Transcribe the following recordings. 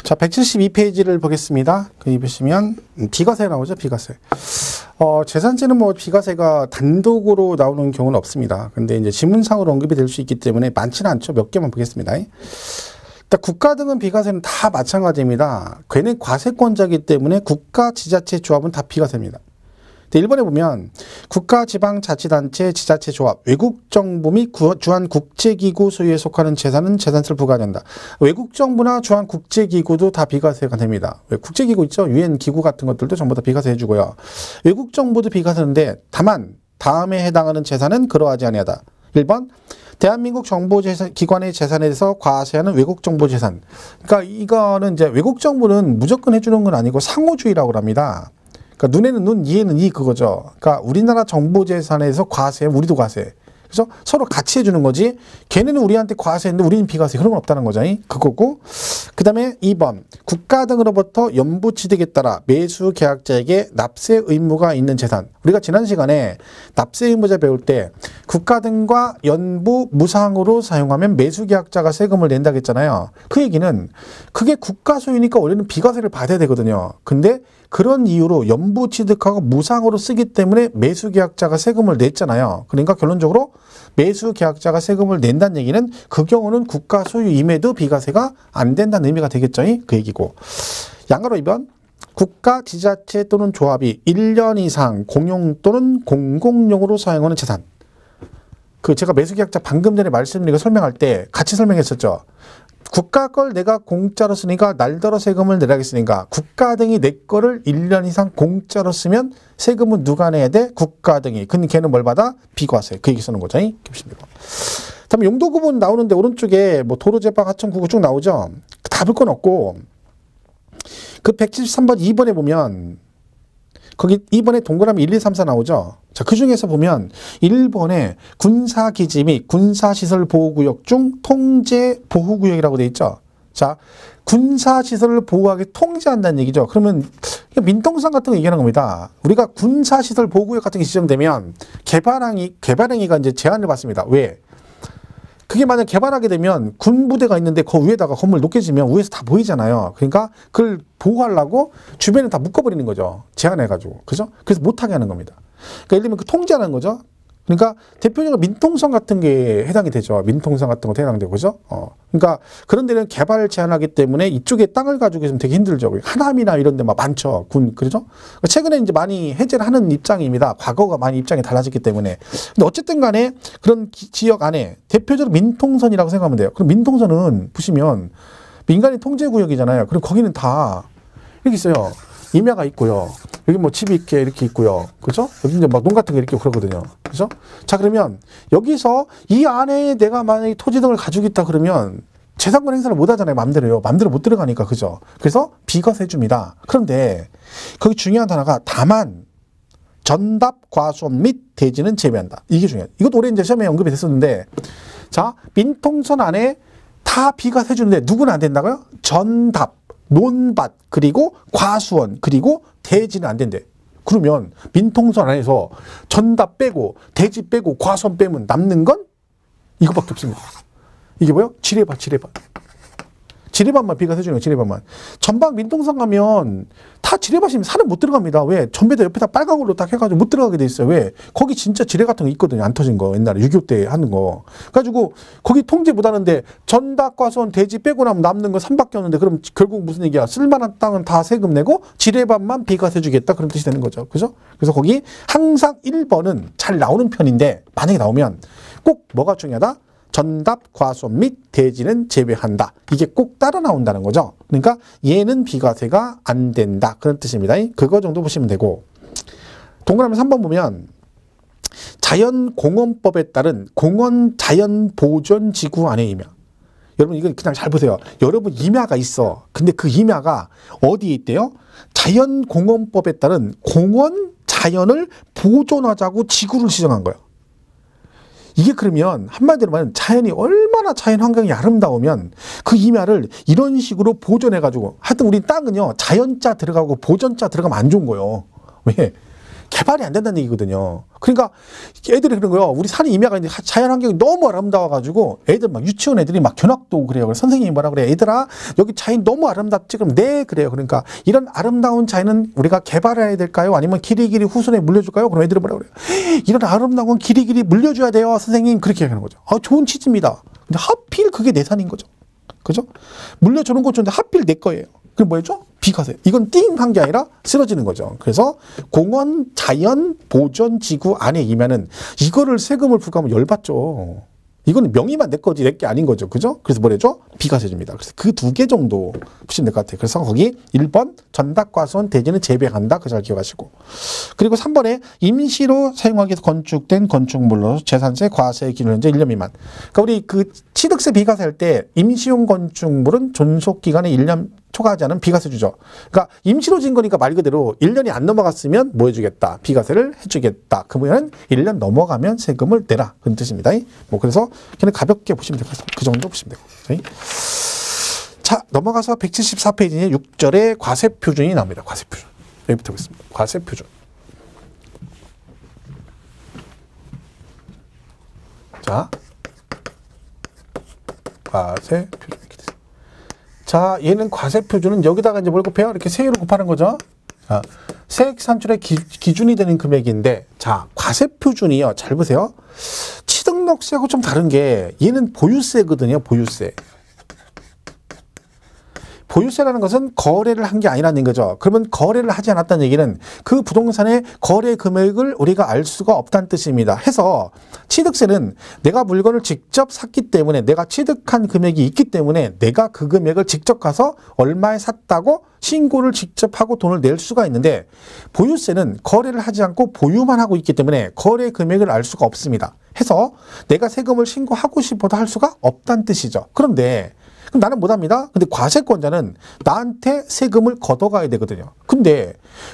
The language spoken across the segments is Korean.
자, 172페이지를 보겠습니다. 여기 보시면 비과세 나오죠, 비과세. 재산세는 뭐 비과세가 단독으로 나오는 경우는 없습니다. 근데 이제 지문상으로 언급이 될 수 있기 때문에 많지는 않죠. 몇 개만 보겠습니다. 일단 국가 등은 비과세는 다 마찬가지입니다. 걔네 과세권자이기 때문에 국가, 지자체, 조합은 다 비과세입니다. 1번에 보면 국가, 지방, 자치단체, 지자체, 조합, 외국정부 및 주한 국제기구 소유에 속하는 재산은 재산세를 부과한다. 외국정부나 주한 국제기구도 다 비과세가 됩니다. 국제기구 있죠? 유엔 기구 같은 것들도 전부 다 비과세 해주고요. 외국정부도 비과세인데 다만 다음에 해당하는 재산은 그러하지 아니하다. 1번 대한민국 정보기관의 재산에 대해서 과세하는 외국정보재산. 그러니까 이거는 이제 외국정부는 무조건 해주는 건 아니고 상호주의라고 합니다. 그러니까 눈에는 눈, 이에는 이 그거죠. 그러니까 우리나라 정보재산에서 과세, 우리도 과세. 그래서 서로 같이 해주는 거지. 걔네는 우리한테 과세했는데 우리는 비과세. 그런 건 없다는 거죠. 그거고. 그 다음에 2번. 국가 등으로부터 연부취득에 따라 매수 계약자에게 납세 의무가 있는 재산. 우리가 지난 시간에 납세 의무자 배울 때 국가 등과 연부 무상으로 사용하면 매수 계약자가 세금을 낸다고 했잖아요. 그 얘기는 그게 국가 소유니까 원래는 비과세를 받아야 되거든요. 근데 그런 이유로 연부 취득하고 무상으로 쓰기 때문에 매수 계약자가 세금을 냈잖아요. 그러니까 결론적으로 매수 계약자가 세금을 낸다는 얘기는 그 경우는 국가 소유임에도 비과세가 안 된다는 의미가 되겠죠. 그 얘기고. 양가로 2번. 국가, 지자체 또는 조합이 1년 이상 공용 또는 공공용으로 사용하는 재산. 제가 매수계약자 방금 전에 말씀드린 거 설명할 때 같이 설명했었죠. 국가 걸 내가 공짜로 쓰니까 날더러 세금을 내라겠으니까 국가 등이 내 거를 1년 이상 공짜로 쓰면 세금은 누가 내야 돼? 국가 등이. 근데 걔는 뭘 받아? 비과세. 그 얘기 쓰는 거죠. 다음에 용도 구분 나오는데 오른쪽에 뭐 도로, 제방, 하천, 구구 쭉 나오죠. 다 볼 건 없고 그 173번 2번에 보면 거기 2번에 동그라미 1, 2, 3, 4 나오죠. 자, 그 중에서 보면 1번에 군사기지 및 군사시설보호구역 중 통제보호구역이라고 돼 있죠. 자, 군사시설을 보호하게 통제한다는 얘기죠. 그러면 민통상 같은 거 얘기하는 겁니다. 우리가 군사시설 보호구역 같은 게 지정되면 개발행위가 이제 제한을 받습니다. 왜? 그게 만약 개발하게 되면 군부대가 있는데 그 위에다가 건물 높게 지면 위에서 다 보이잖아요. 그러니까 그걸 보호하려고 주변에 다 묶어버리는 거죠. 제한해가지고. 그죠? 그래서 못하게 하는 겁니다. 그러니까 예를 들면 그 통제하는 거죠. 그러니까 대표적으로 민통성 같은 게 해당이 되죠. 민통성 같은 것도 해당되고, 그죠? 그러니까 그런 데는 개발 제한하기 때문에 이쪽에 땅을 가지고 있으면 되게 힘들죠. 하남이나 이런 데 막 많죠. 그죠? 최근에 이제 많이 해제를 하는 입장입니다. 과거가 많이 입장이 달라졌기 때문에. 근데 어쨌든 간에 그런 지역 안에 대표적으로 민통선이라고 생각하면 돼요. 그럼 민통선은 보시면 민간인 통제구역이잖아요. 그럼 거기는 다 이렇게 있어요. 임야가 있고요. 여기 뭐 집이 이렇게 있고요. 그죠? 여기 이제 막 농 같은 게 이렇게 그러거든요. 그죠? 자, 그러면 여기서 이 안에 내가 만약에 토지 등을 가지고 있다 그러면 재산권 행사를 못 하잖아요. 맘대로요. 맘대로 못 들어가니까. 그죠? 그래서 비과세 해줍니다. 그런데 거기 중요한 단어가 다만 전답, 과수원 및 대지는 제외한다. 이게 중요해요. 이것도 올해 이제 시험에 언급이 됐었는데 자, 민통선 안에 다 비과세 해주는데 누구는 안 된다고요? 전답, 논밭, 그리고 과수원, 그리고 대지는 안 된대. 그러면 민통선 안에서 전답 빼고 대지 빼고 과수원 빼면 남는 건 이거밖에 없습니다. 이게 뭐요? 지뢰밭. 지뢰밭만 비과세 해주는 거예요. 지뢰밭만. 전방 민통선 가면 다 지뢰밭이면 산은 못 들어갑니다. 왜? 전배도 옆에다 빨간 걸로 딱 해가지고 못 들어가게 돼 있어요. 왜? 거기 진짜 지뢰 같은 거 있거든요. 안 터진 거. 옛날에 6.25 때 하는 거. 그래가지고 거기 통제 못 하는데 전답, 과수원, 대지 빼고 나면 남는 건 산밖에 없는데 그럼 결국 무슨 얘기야? 쓸만한 땅은 다 세금 내고 지뢰밭만 비과세 주겠다. 그런 뜻이 되는 거죠. 그죠? 그래서 거기 항상 1번은 잘 나오는 편인데 만약에 나오면 꼭 뭐가 중요하다? 전답, 과수원 및 대지는 제외한다. 이게 꼭 따라 나온다는 거죠. 그러니까 얘는 비과세가 안 된다. 그런 뜻입니다. 그거 정도 보시면 되고 동그라미 3번 보면 자연공원법에 따른 공원자연보존지구 안의 임야. 여러분 이건 그냥 잘 보세요. 여러분 임야가 있어. 근데 그 임야가 어디에 있대요? 자연공원법에 따른 공원 자연을 보존하자고 지구를 지정한 거예요. 이게 그러면 한마디로 말하면 자연이 얼마나 자연 환경이 아름다우면 그 임야를 이런 식으로 보존해가지고 하여튼 우리 땅은요 자연자 들어가고 보존자 들어가면 안 좋은 거예요. 왜? 개발이 안 된다는 얘기거든요. 그러니까 애들이 그런 거요. 우리 산에 임야가 있는데 자연 환경이 너무 아름다워가지고 애들 막 유치원 애들이 막 견학도 오고 그래요. 그래서 선생님이 뭐라 그래요. 얘들아 여기 자연 너무 아름답지? 그럼 네 그래요. 그러니까 이런 아름다운 자연은 우리가 개발해야 될까요? 아니면 길이길이 후손에 물려줄까요? 그럼 애들은 뭐라 그래요. 이런 아름다운 건 길이길이 물려줘야 돼요. 선생님 그렇게 얘기하는 거죠. 좋은 취지입니다. 근데 하필 그게 내 산인 거죠. 그죠? 물려주는 건 좋은데 하필 내 거예요. 그럼 뭐였죠? 비과세. 이건 띵한 게 아니라 쓰러지는 거죠. 그래서 공원 자연 보전 지구 안에 이면은 이거를 세금을 부과하면 열받죠. 이거는 명의만 내 거지 내 게 아닌 거죠. 그죠? 그래서 뭐래죠? 비과세줍니다. 그래서 그 두 개 정도 보시면 될 것 같아요. 그래서 거기 1번 전답과수원 대지는 재배한다. 그 잘 기억하시고. 그리고 3번에 임시로 사용하기 위해서 건축된 건축물로 재산세 과세 기준 현재 1년 미만. 그러니까 우리 그 취득세 비과세 할 때 임시용 건축물은 존속 기간에 1년 초과하지 않은 비과세 주죠. 그러니까 임시로 진 거니까 말 그대로 1년이 안 넘어갔으면 뭐 해주겠다. 비과세를 해주겠다. 그러면 1년 넘어가면 세금을 내라. 그런 뜻입니다. 뭐 그래서 그냥 가볍게 보시면 될 것 같습니다. 그 정도 보시면 되고. 자, 넘어가서 174페이지에 6절에 과세 표준이 나옵니다. 과세 표준. 여기부터 보겠습니다. 과세 표준. 자, 과세 표준. 자, 얘는 과세 표준은 여기다가 이제 뭘 곱해요? 이렇게 세율을 곱하는 거죠. 자, 세액 산출의 기준이 되는 금액인데, 자, 과세 표준이요. 잘 보세요. 취득록세하고 좀 다른 게 얘는 보유세거든요. 보유세. 보유세라는 것은 거래를 한 게 아니라는 거죠. 그러면 거래를 하지 않았다는 얘기는 그 부동산의 거래 금액을 우리가 알 수가 없다는 뜻입니다. 해서 취득세는 내가 물건을 직접 샀기 때문에 내가 취득한 금액이 있기 때문에 내가 그 금액을 직접 가서 얼마에 샀다고 신고를 직접 하고 돈을 낼 수가 있는데 보유세는 거래를 하지 않고 보유만 하고 있기 때문에 거래 금액을 알 수가 없습니다. 해서 내가 세금을 신고하고 싶어도 할 수가 없다는 뜻이죠. 그런데 그럼 나는 못합니다. 근데 과세권자는 나한테 세금을 걷어가야 되거든요. 근데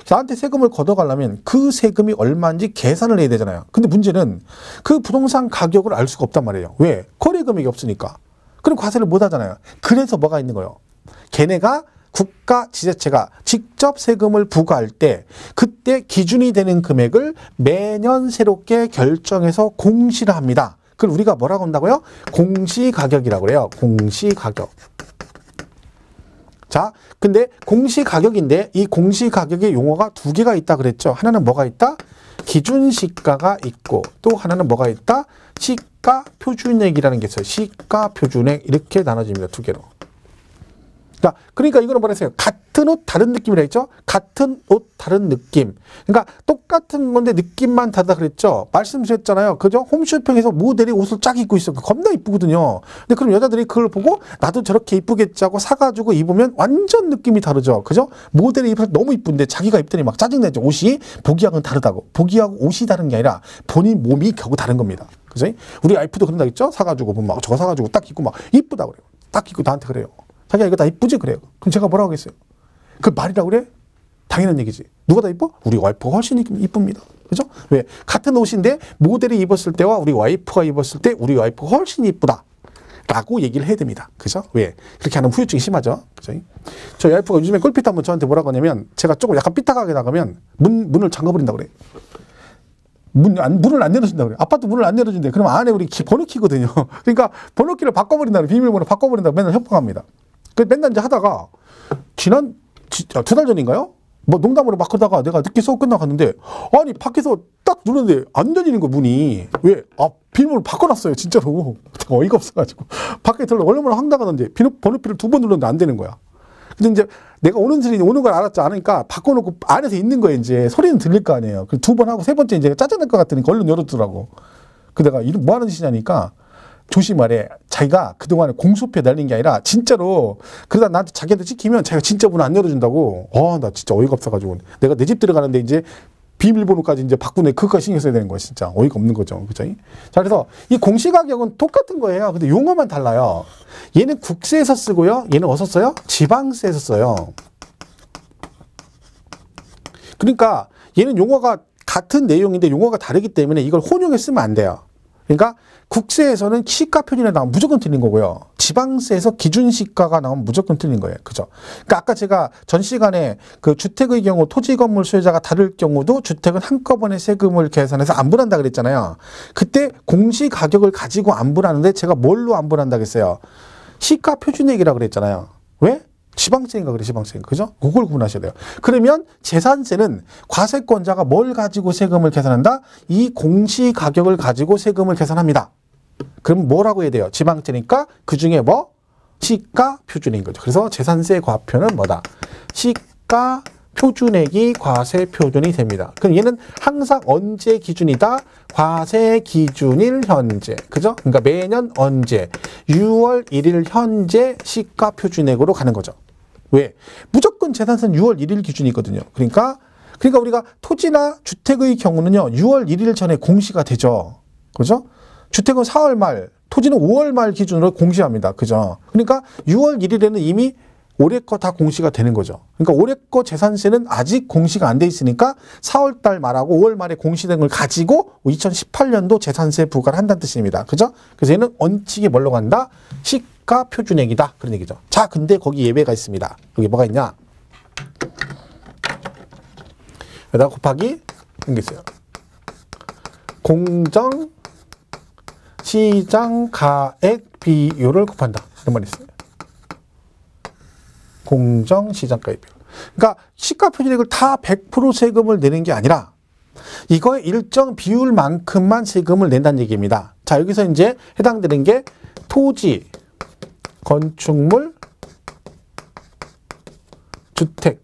나한테 세금을 걷어가려면 그 세금이 얼마인지 계산을 해야 되잖아요. 근데 문제는 그 부동산 가격을 알 수가 없단 말이에요. 왜? 거래 금액이 없으니까. 그럼 과세를 못 하잖아요. 그래서 뭐가 있는 거예요? 걔네가 국가 지자체가 직접 세금을 부과할 때 그때 기준이 되는 금액을 매년 새롭게 결정해서 공시를 합니다. 그걸 우리가 뭐라고 한다고요? 공시가격이라고 그래요. 공시가격. 자, 근데 공시가격인데 이 공시가격의 용어가 두 개가 있다 그랬죠. 하나는 뭐가 있다? 기준시가가 있고 또 하나는 뭐가 있다? 시가표준액이라는 게 있어요. 시가표준액 이렇게 나눠집니다. 두 개로. 그러니까 이거는 뭐라 했어요? 같은 옷 다른 느낌이라 했죠? 같은 옷 다른 느낌. 그러니까 똑같은 건데 느낌만 다르다 그랬죠? 말씀드렸잖아요. 그죠? 홈쇼핑에서 모델이 옷을 쫙 입고 있어. 겁나 이쁘거든요. 근데 그럼 여자들이 그걸 보고 나도 저렇게 이쁘겠지 하고 사가지고 입으면 완전 느낌이 다르죠. 그죠? 모델이 입어서 너무 이쁜데 자기가 입더니 막 짜증내죠. 옷이 보기하고는 다르다고. 보기하고 옷이 다른 게 아니라 본인 몸이 겨우 다른 겁니다. 그죠? 우리 와이프도 그런다 했죠? 사가지고 보면 막 저거 사가지고 딱 입고 막 이쁘다 그래요. 딱 입고 나한테 그래요. 자기야 이거 다 이쁘지? 그래요. 그럼 제가 뭐라고 하겠어요? 그 말이라고 그래? 당연한 얘기지. 누가 더 이뻐? 우리 와이프가 훨씬 이쁩니다. 그죠? 왜? 같은 옷인데 모델이 입었을 때와 우리 와이프가 입었을 때 우리 와이프가 훨씬 이쁘다. 라고 얘기를 해야 됩니다. 그죠? 왜? 그렇게 하면 후유증이 심하죠. 그죠? 저희 와이프가 요즘에 꿀빛 하면 저한테 뭐라고 하냐면 제가 조금 약간 삐딱하게 나가면 문을 잠가버린다고 그래. 문을 안 열어준다고 그래. 아파트 문을 안 열어준대. 그럼 안에 우리 번호키거든요. 그러니까 번호키를 바꿔버린다고 비밀번호 바꿔버린다고 맨날 협박합니다. 그 맨날 이제 하다가 지난 2달 전인가요? 뭐 농담으로 막 그러다가 내가 늦게 수업 끝나고 갔는데 아니 밖에서 딱 누르는데 안 열리는 거 문이. 왜? 비밀번호를 바꿔놨어요. 진짜로. 어이가 없어가지고 밖에 들어 얼마나 황당하던데 번호키를 2번 눌렀는데 안 되는 거야. 근데 이제 내가 오는 걸 알았지 않으니까 바꿔놓고 안에서 있는 거예요. 이제 소리는 들릴 거 아니에요. 그 2번 하고 3번째 이제 짜증날 것 같으니까 얼른 열어두더라고. 그 내가 뭐 하는 짓이냐니까 조심하래. 자기가 그동안에 공소표에 날린 게 아니라 진짜로 그러다 나한테 자기한테 찍히면 자기가 진짜 문 안 열어준다고. 나 진짜 어이가 없어가지고 내가 내 집 들어가는데 이제 비밀번호까지 이제 바꾸네. 그것까지 신경 써야 되는 거야. 진짜 어이가 없는 거죠. 그죠? 자, 그래서 이 공시가격은 똑같은 거예요. 근데 용어만 달라요. 얘는 국세에서 쓰고요. 얘는 어디서 써요? 지방세에서 써요. 그러니까 얘는 용어가 같은 내용인데 용어가 다르기 때문에 이걸 혼용해 쓰면 안 돼요. 그러니까 국세에서는 시가 표준에 나오면 무조건 틀린 거고요. 지방세에서 기준시가가 나오면 무조건 틀린 거예요. 그죠? 그러니까 아까 제가 전 시간에 그 주택의 경우 토지 건물 소유자가 다를 경우도 주택은 한꺼번에 세금을 계산해서 안분한다 그랬잖아요. 그때 공시 가격을 가지고 안분하는데 제가 뭘로 안분한다 그랬어요? 시가 표준액이라고 그랬잖아요. 왜? 지방세인가 그래, 지방세인가. 그죠? 그걸 구분하셔야 돼요. 그러면 재산세는 과세권자가 뭘 가지고 세금을 계산한다? 이 공시 가격을 가지고 세금을 계산합니다. 그럼 뭐라고 해야 돼요? 지방세니까 그 중에 뭐? 시가 표준인 거죠. 그래서 재산세 과표는 뭐다? 시가 표준액이 과세 표준이 됩니다. 그럼 얘는 항상 언제 기준이다? 과세 기준일 현재. 그죠? 그러니까 매년 언제? 6월 1일 현재 시가 표준액으로 가는 거죠. 왜? 무조건 재산세는 6월 1일 기준이거든요. 그러니까 우리가 토지나 주택의 경우는요, 6월 1일 전에 공시가 되죠. 그죠? 주택은 4월 말, 토지는 5월 말 기준으로 공시합니다. 그죠? 그러니까 6월 1일에는 이미 올해 거 다 공시가 되는 거죠. 그러니까 올해 거 재산세는 아직 공시가 안 돼 있으니까 4월 달 말하고 5월 말에 공시된 걸 가지고 2018년도 재산세 부과를 한다는 뜻입니다. 그죠? 그래서 얘는 원칙이 뭘로 간다? 시가 표준액이다. 그런 얘기죠. 자, 근데 거기 예외가 있습니다. 여기 뭐가 있냐? 여기다 곱하기 이런 게 있어요. 공정 시장 가액 비율을 곱한다. 이런 말이 있어요. 공정 시장가액 비율. 그러니까 시가 표준액을 다 100% 세금을 내는 게 아니라 이거의 일정 비율만큼만 세금을 낸다는 얘기입니다. 자, 여기서 이제 해당되는 게 토지, 건축물, 주택,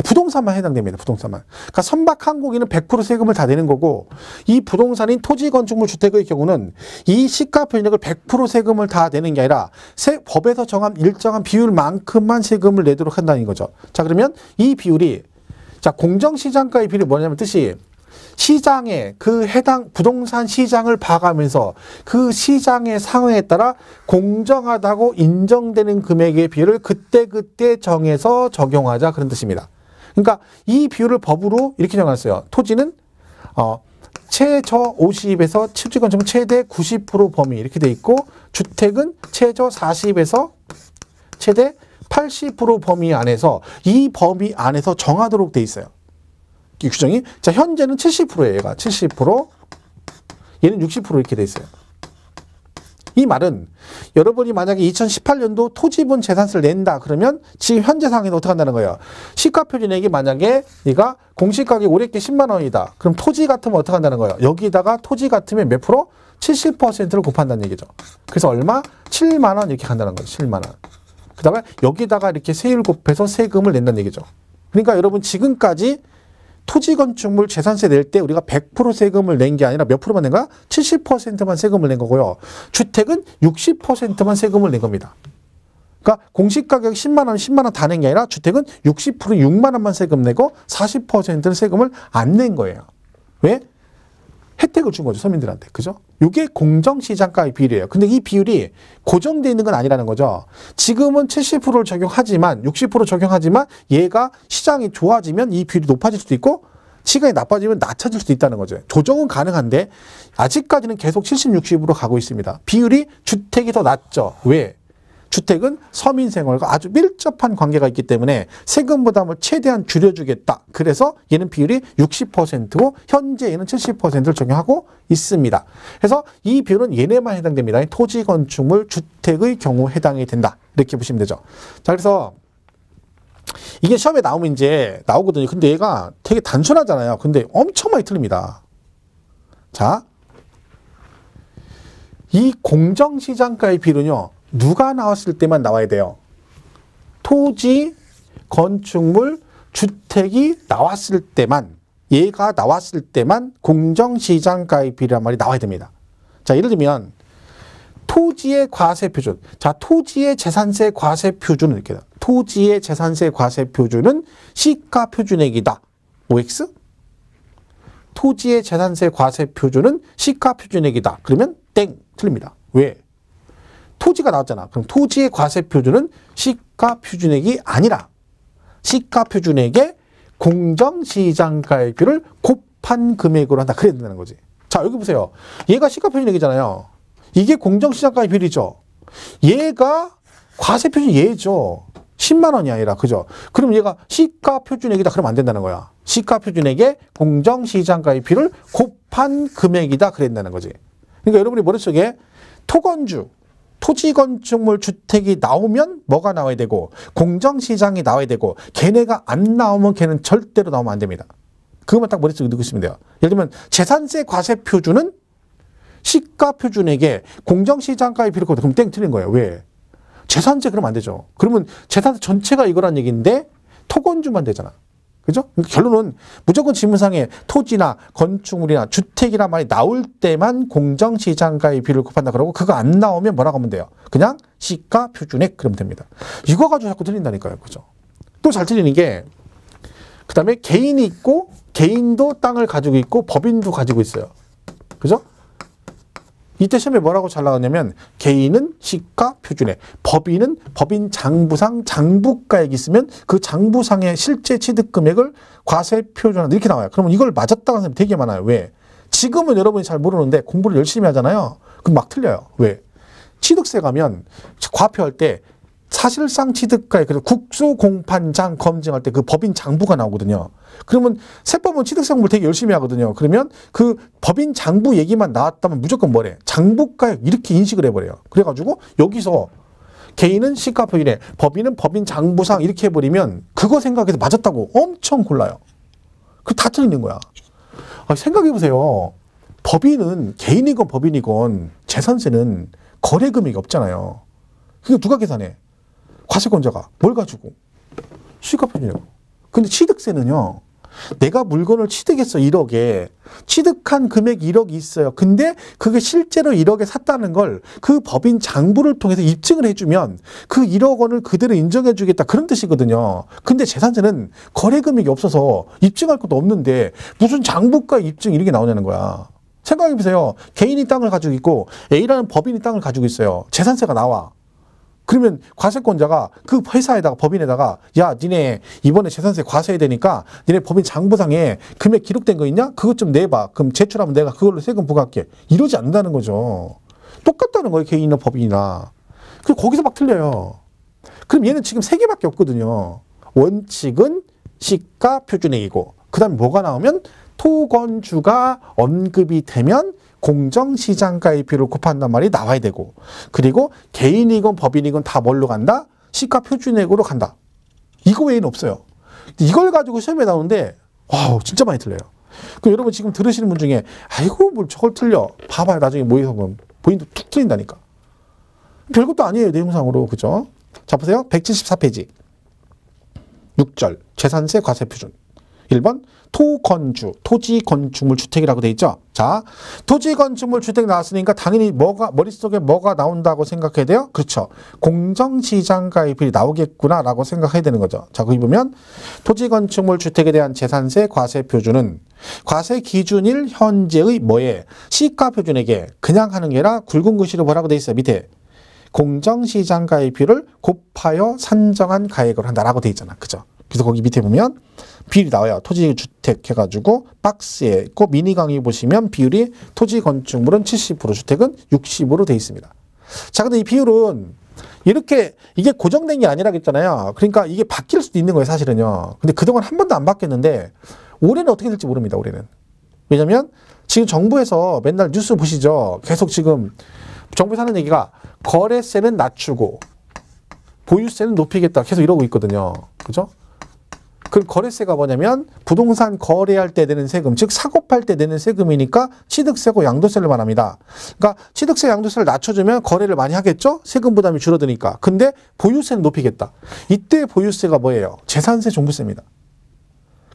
부동산만 해당됩니다. 부동산만. 그러니까 선박 항공기는 100% 세금을 다 내는 거고, 이 부동산인 토지, 건축물, 주택의 경우는 이 시가 표준액을 100% 세금을 다 내는 게 아니라 법에서 정한 일정한 비율만큼만 세금을 내도록 한다는 거죠. 자, 그러면 이 비율이, 자, 공정시장가의 비율이 뭐냐면 뜻이 시장에 그 해당 부동산 시장을 봐가면서 그 시장의 상황에 따라 공정하다고 인정되는 금액의 비율을 그때그때 정해서 적용하자, 그런 뜻입니다. 그러니까 이 비율을 법으로 이렇게 정했어요. 토지는 최저 50에서 토지 건축은 최대 90% 범위 이렇게 돼 있고, 주택은 최저 40에서 최대 80% 범위 안에서, 이 범위 안에서 정하도록 돼 있어요. 이 규정이. 자, 현재는 70%예요. 얘가 70%, 얘는 60% 이렇게 돼 있어요. 이 말은 여러분이 만약에 2018년도 토지분 재산세를 낸다 그러면 지금 현재 상황에서 어떻게 한다는 거예요? 시가 표준액이 만약에 얘가 공시가격 올해 게 10만 원이다. 그럼 토지 같으면 어떻게 한다는 거예요? 여기다가 토지 같으면 몇 프로? 70%를 곱한다는 얘기죠. 그래서 얼마? 7만 원 이렇게 간다는 거예요. 7만 원. 그 다음에 여기다가 이렇게 세율 곱해서 세금을 낸다는 얘기죠. 그러니까 여러분 지금까지 토지 건축물 재산세 낼 때 우리가 100% 세금을 낸 게 아니라 몇 프로만 낸 거야? 70%만 세금을 낸 거고요. 주택은 60%만 세금을 낸 겁니다. 그러니까 공시가격 10만 원, 10만 원 다 낸 게 아니라 주택은 60% 6만 원만 세금 내고 40%는 세금을 안 낸 거예요. 왜? 혜택을 준 거죠, 서민들한테. 그죠? 이게 공정시장가의 비율이에요. 근데 이 비율이 고정되어 있는 건 아니라는 거죠. 지금은 70%를 적용하지만, 60% 적용하지만 얘가 시장이 좋아지면 이 비율이 높아질 수도 있고 시간이 나빠지면 낮아질 수도 있다는 거죠. 조정은 가능한데 아직까지는 계속 70, 60으로 가고 있습니다. 비율이 주택이 더 낮죠. 왜? 주택은 서민 생활과 아주 밀접한 관계가 있기 때문에 세금 부담을 최대한 줄여주겠다. 그래서 얘는 비율이 60%고 현재 얘는 70%를 적용하고 있습니다. 그래서 이 비율은 얘네만 해당됩니다. 토지, 건축물, 주택의 경우 해당이 된다. 이렇게 보시면 되죠. 자, 그래서 이게 시험에 나오면 이제 나오거든요. 근데 얘가 되게 단순하잖아요. 근데 엄청 많이 틀립니다. 자, 이 공정시장가의 비율은요, 누가 나왔을 때만 나와야 돼요? 토지, 건축물, 주택이 나왔을 때만, 얘가 나왔을 때만 공정시장가의 비율이란 말이 나와야 됩니다. 자, 예를 들면 토지의 과세 표준. 자, 토지의 재산세 과세 표준은 이렇게 돼. 토지의 재산세 과세 표준은 시가 표준액이다. OX? 토지의 재산세 과세 표준은 시가 표준액이다. 그러면 땡. 틀립니다. 왜? 토지가 나왔잖아. 그럼 토지의 과세 표준은 시가 표준액이 아니라 시가 표준액의 공정시장가액비를 곱한 금액으로 한다. 그래야 된다는 거지. 자, 여기 보세요. 얘가 시가표준액이잖아요. 이게 공정시장가의 비율이죠. 얘가 과세표준 얘죠. 10만 원이 아니라, 그죠? 그럼 얘가 시가표준액이다. 그러면 안 된다는 거야. 시가표준액의 공정시장가의 비율을 곱한 금액이다. 그랬다는 거지. 그러니까 여러분이 머릿속에 토건주, 토지건축물 주택이 나오면 뭐가 나와야 되고 공정시장이 나와야 되고 걔네가 안 나오면 걔는 절대로 나오면 안 됩니다. 그것만 딱 머릿속에 넣고 있으면 돼요. 예를 들면 재산세 과세표준은 시가표준액에 공정시장가의 비율을 그럼 땡 틀린 거예요. 왜? 재산세 그러면 안 되죠. 그러면 재산세 전체가 이거란 얘기인데 토건주만 되잖아. 그죠? 그러니까 결론은 무조건 지문상에 토지나 건축물이나 주택이나 말이 나올 때만 공정시장가의 비율을 곱한다 그러고 그거 안 나오면 뭐라고 하면 돼요? 그냥 시가표준액 그러면 됩니다. 이거 가지고 자꾸 틀린다니까요. 그죠? 또 잘 틀리는 게 그 다음에 개인이 있고 개인도 땅을 가지고 있고 법인도 가지고 있어요. 그죠? 이때 시험에 뭐라고 잘 나왔냐면 개인은 시가표준액, 법인은 법인 장부상 장부가액이 있으면 그 장부상의 실제 취득금액을 과세표준한다 이렇게 나와요. 그러면 이걸 맞았다고 하는 사람이 되게 많아요. 왜? 지금은 여러분이 잘 모르는데 공부를 열심히 하잖아요. 그럼 막 틀려요. 왜? 취득세 가면 과표할 때 사실상 취득가액, 그래서 국수공판장 검증할 때 그 법인 장부가 나오거든요. 그러면 세법은 취득세 공부를 되게 열심히 하거든요. 그러면 그 법인 장부 얘기만 나왔다면 무조건 뭐래? 장부가액 이렇게 인식을 해버려요. 그래가지고 여기서 개인은 시가표준액, 법인은 법인 장부상 이렇게 해버리면 그거 생각해서 맞았다고 엄청 골라요. 그 다 틀리는 거야. 생각해보세요. 법인은 개인이건 법인이건 재산세는 거래금액이 없잖아요. 그게 누가 계산해? 과세권자가 뭘 가지고? 시가표준액. 근데 취득세는요. 내가 물건을 취득했어 1억에. 취득한 금액 1억이 있어요. 근데 그게 실제로 1억에 샀다는 걸 그 법인 장부를 통해서 입증을 해주면 그 1억 원을 그대로 인정해 주겠다 그런 뜻이거든요. 근데 재산세는 거래 금액이 없어서 입증할 것도 없는데 무슨 장부가 입증 이렇게 나오냐는 거야. 생각해보세요. 개인이 땅을 가지고 있고 A라는 법인이 땅을 가지고 있어요. 재산세가 나와. 그러면 과세권자가 그 회사에다가 법인에다가 야 니네 이번에 재산세 과세해야 되니까 니네 법인 장부상에 금액 기록된 거 있냐? 그것 좀 내봐. 그럼 제출하면 내가 그걸로 세금 부과할게. 이러지 않는다는 거죠. 똑같다는 거예요. 개인이나 법인이나. 그리고 거기서 막 틀려요. 그럼 얘는 지금 세 개밖에 없거든요. 원칙은 시가표준액이고 그 다음에 뭐가 나오면 토건주가 언급이 되면 공정시장가의 비율을 곱한단 말이 나와야 되고 그리고 개인이건 법인이건 다 뭘로 간다? 시가표준액으로 간다. 이거 외에는 없어요. 이걸 가지고 시험에 나오는데 와우 진짜 많이 틀려요. 그럼 여러분 지금 들으시는 분 중에 아이고 뭘 저걸 틀려. 봐봐요. 나중에 모의고사 보면 본인도 툭 틀린다니까. 별것도 아니에요. 내용상으로. 그죠? 자 보세요. 174페이지 6절 재산세 과세표준 1번 토건주, 토지건축물 주택이라고 돼 있죠. 자, 토지건축물 주택 나왔으니까 당연히 머릿속에 뭐가 나온다고 생각해야 돼요? 그렇죠. 공정시장가의 비율이 나오겠구나라고 생각해야 되는 거죠. 자, 거기 보면 토지건축물 주택에 대한 재산세 과세표준은 과세 기준일 현재의 뭐에? 시가표준액에 그냥 하는 게 아니라 굵은 글씨로 뭐라고 돼 있어요? 밑에. 공정시장가의 비율을 곱하여 산정한 가액으로 한다라고 돼 있잖아. 그죠? 그래서 거기 밑에 보면 비율이 나와요. 토지주택 해가지고 박스에 있고 미니 강의 보시면 비율이 토지건축물은 70%, 주택은 60으로 돼 있습니다. 자, 근데 이 비율은 이렇게 이게 고정된 게 아니라고 했잖아요. 그러니까 이게 바뀔 수도 있는 거예요, 사실은요. 근데 그동안 한 번도 안 바뀌었는데 올해는 어떻게 될지 모릅니다, 올해는. 왜냐면 지금 정부에서 맨날 뉴스 보시죠. 계속 지금 정부에서 하는 얘기가 거래세는 낮추고 보유세는 높이겠다 계속 이러고 있거든요. 그죠? 그 거래세가 뭐냐면 부동산 거래할 때 내는 세금, 즉 사고팔 때 내는 세금이니까 취득세고 양도세를 말합니다. 그러니까 취득세 양도세를 낮춰주면 거래를 많이 하겠죠? 세금 부담이 줄어드니까. 근데 보유세는 높이겠다. 이때 보유세가 뭐예요? 재산세 종부세입니다.